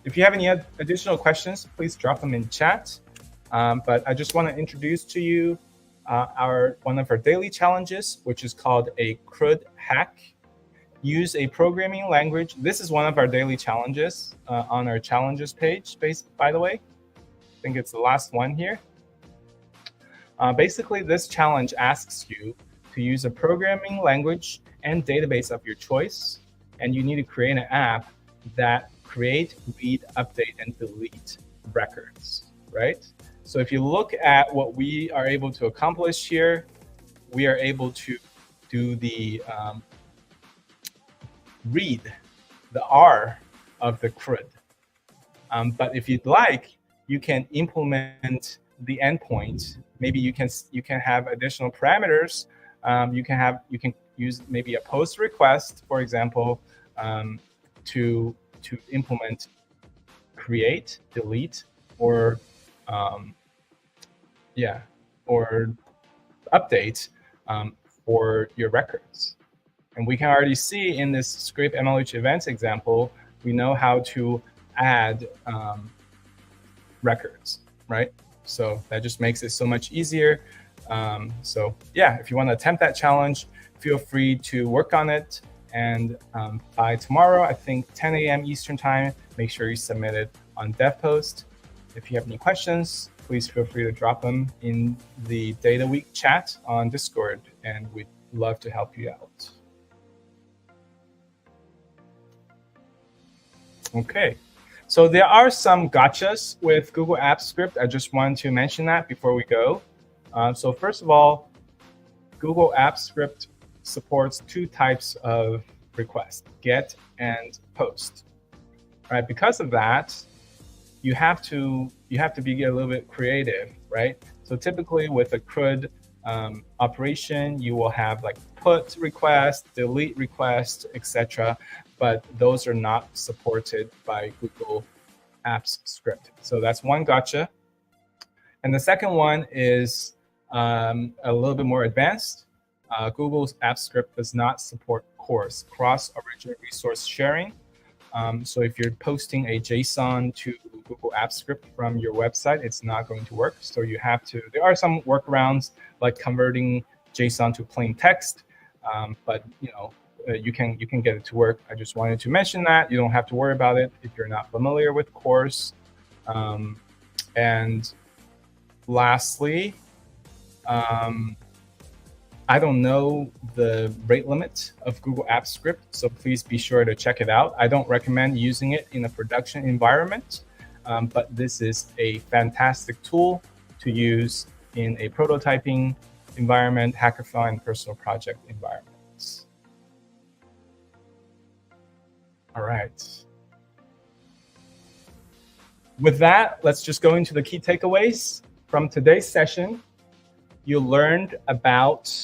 if you have any additional questions, please drop them in chat. But I just want to introduce to you one of our daily challenges, which is called a CRUD hack. Use a programming language. This is one of our daily challenges on our challenges page, by the way. I think it's the last one here. Basically, this challenge asks you to use a programming language and database of your choice and you need to create an app that create, read, update, and delete records, right? So if you look at what we are able to accomplish here, we are able to do the read, the R of the CRUD. But if you'd like, you can implement the endpoint. Maybe you can have additional parameters. You can use maybe a post request, for example, to implement create, delete, or or update for your records. And we can already see in this scrape MLH events example, we know how to add records, right? So that just makes it so much easier. So yeah, if you want to attempt that challenge, feel free to work on it. And by tomorrow, I think 10 a.m. Eastern time, make sure you submit it on DevPost. If you have any questions, please feel free to drop them in the Data Week chat on Discord, and we'd love to help you out. Okay, so there are some gotchas with Google Apps Script. I just wanted to mention that before we go. So first of all, Google Apps Script supports two types of requests, get and post. Right? Because of that, you have to be a little bit creative, right? So typically with a CRUD operation, you will have like put request, delete request, etc. But those are not supported by Google Apps Script. So that's one gotcha. And the second one is a little bit more advanced. Google's Apps Script does not support CORS, cross-origin resource sharing. So if you're posting a JSON to Google Apps Script from your website, it's not going to work. So you have to, there are some workarounds like converting JSON to plain text, but you can get it to work. I just wanted to mention that. You don't have to worry about it if you're not familiar with CORS. And lastly, I don't know the rate limit of Google Apps Script, so please be sure to check it out. I don't recommend using it in a production environment, but this is a fantastic tool to use in a prototyping environment, hackathon, and personal project environments. All right. With that, let's just go into the key takeaways from today's session. You learned about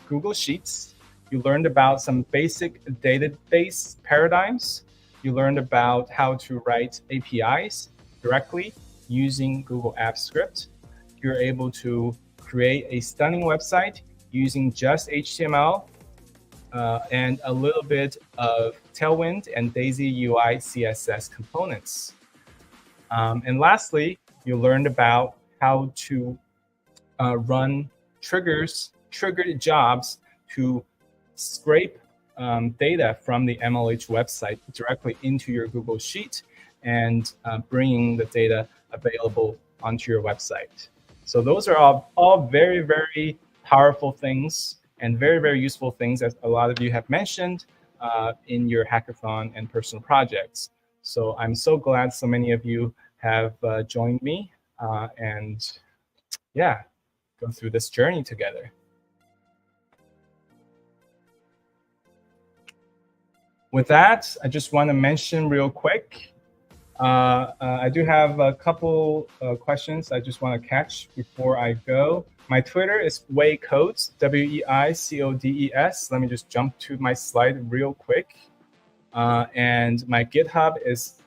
Google Sheets. You learned about some basic database paradigms. You learned about how to write APIs directly using Google Apps Script. You're able to create a stunning website using just HTML and a little bit of Tailwind and Daisy UI CSS components. And lastly, you learned about how to run triggered jobs to scrape data from the MLH website directly into your Google Sheet and bringing the data available onto your website. So those are all very, very powerful things and very, very useful things, as a lot of you have mentioned in your hackathon and personal projects. So I'm so glad so many of you have joined me and yeah, go through this journey together. With that, I just want to mention real quick, I do have a couple questions I just want to catch before I go. My Twitter is Weicodes, WEICODES. Let me just jump to my slide real quick. And my GitHub is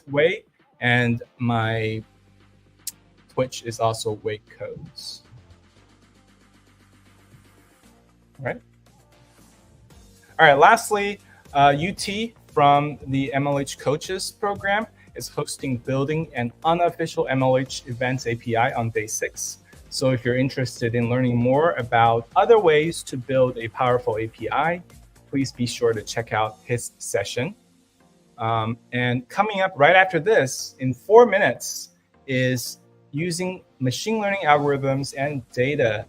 @Wei, and my Twitch is also Weicodes. All right, lastly, UT from the MLH Coaches program is hosting Building an Unofficial MLH Events API on day 6. So if you're interested in learning more about other ways to build a powerful API, please be sure to check out his session. And coming up right after this, in 4 minutes, is using machine learning algorithms and data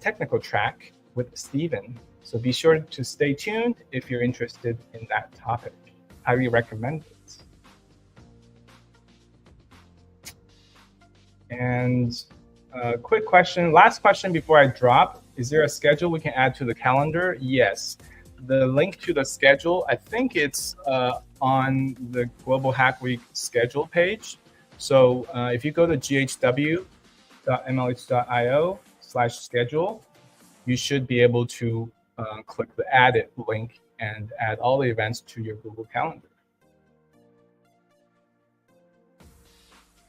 technical track with Steven. So be sure to stay tuned if you're interested in that topic. Highly recommend it. And a quick question, last question before I drop. Is there a schedule we can add to the calendar? Yes. The link to the schedule, I think it's on the Global Hack Week schedule page. So if you go to ghw.mlh.io/schedule, you should be able to click the Add It link and add all the events to your Google Calendar.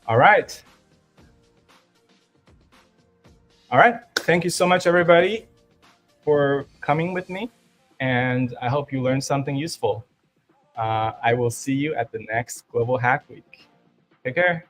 All right. All right. Thank you so much, everybody, for coming with me. And I hope you learned something useful. I will see you at the next Global Hack Week. Take care.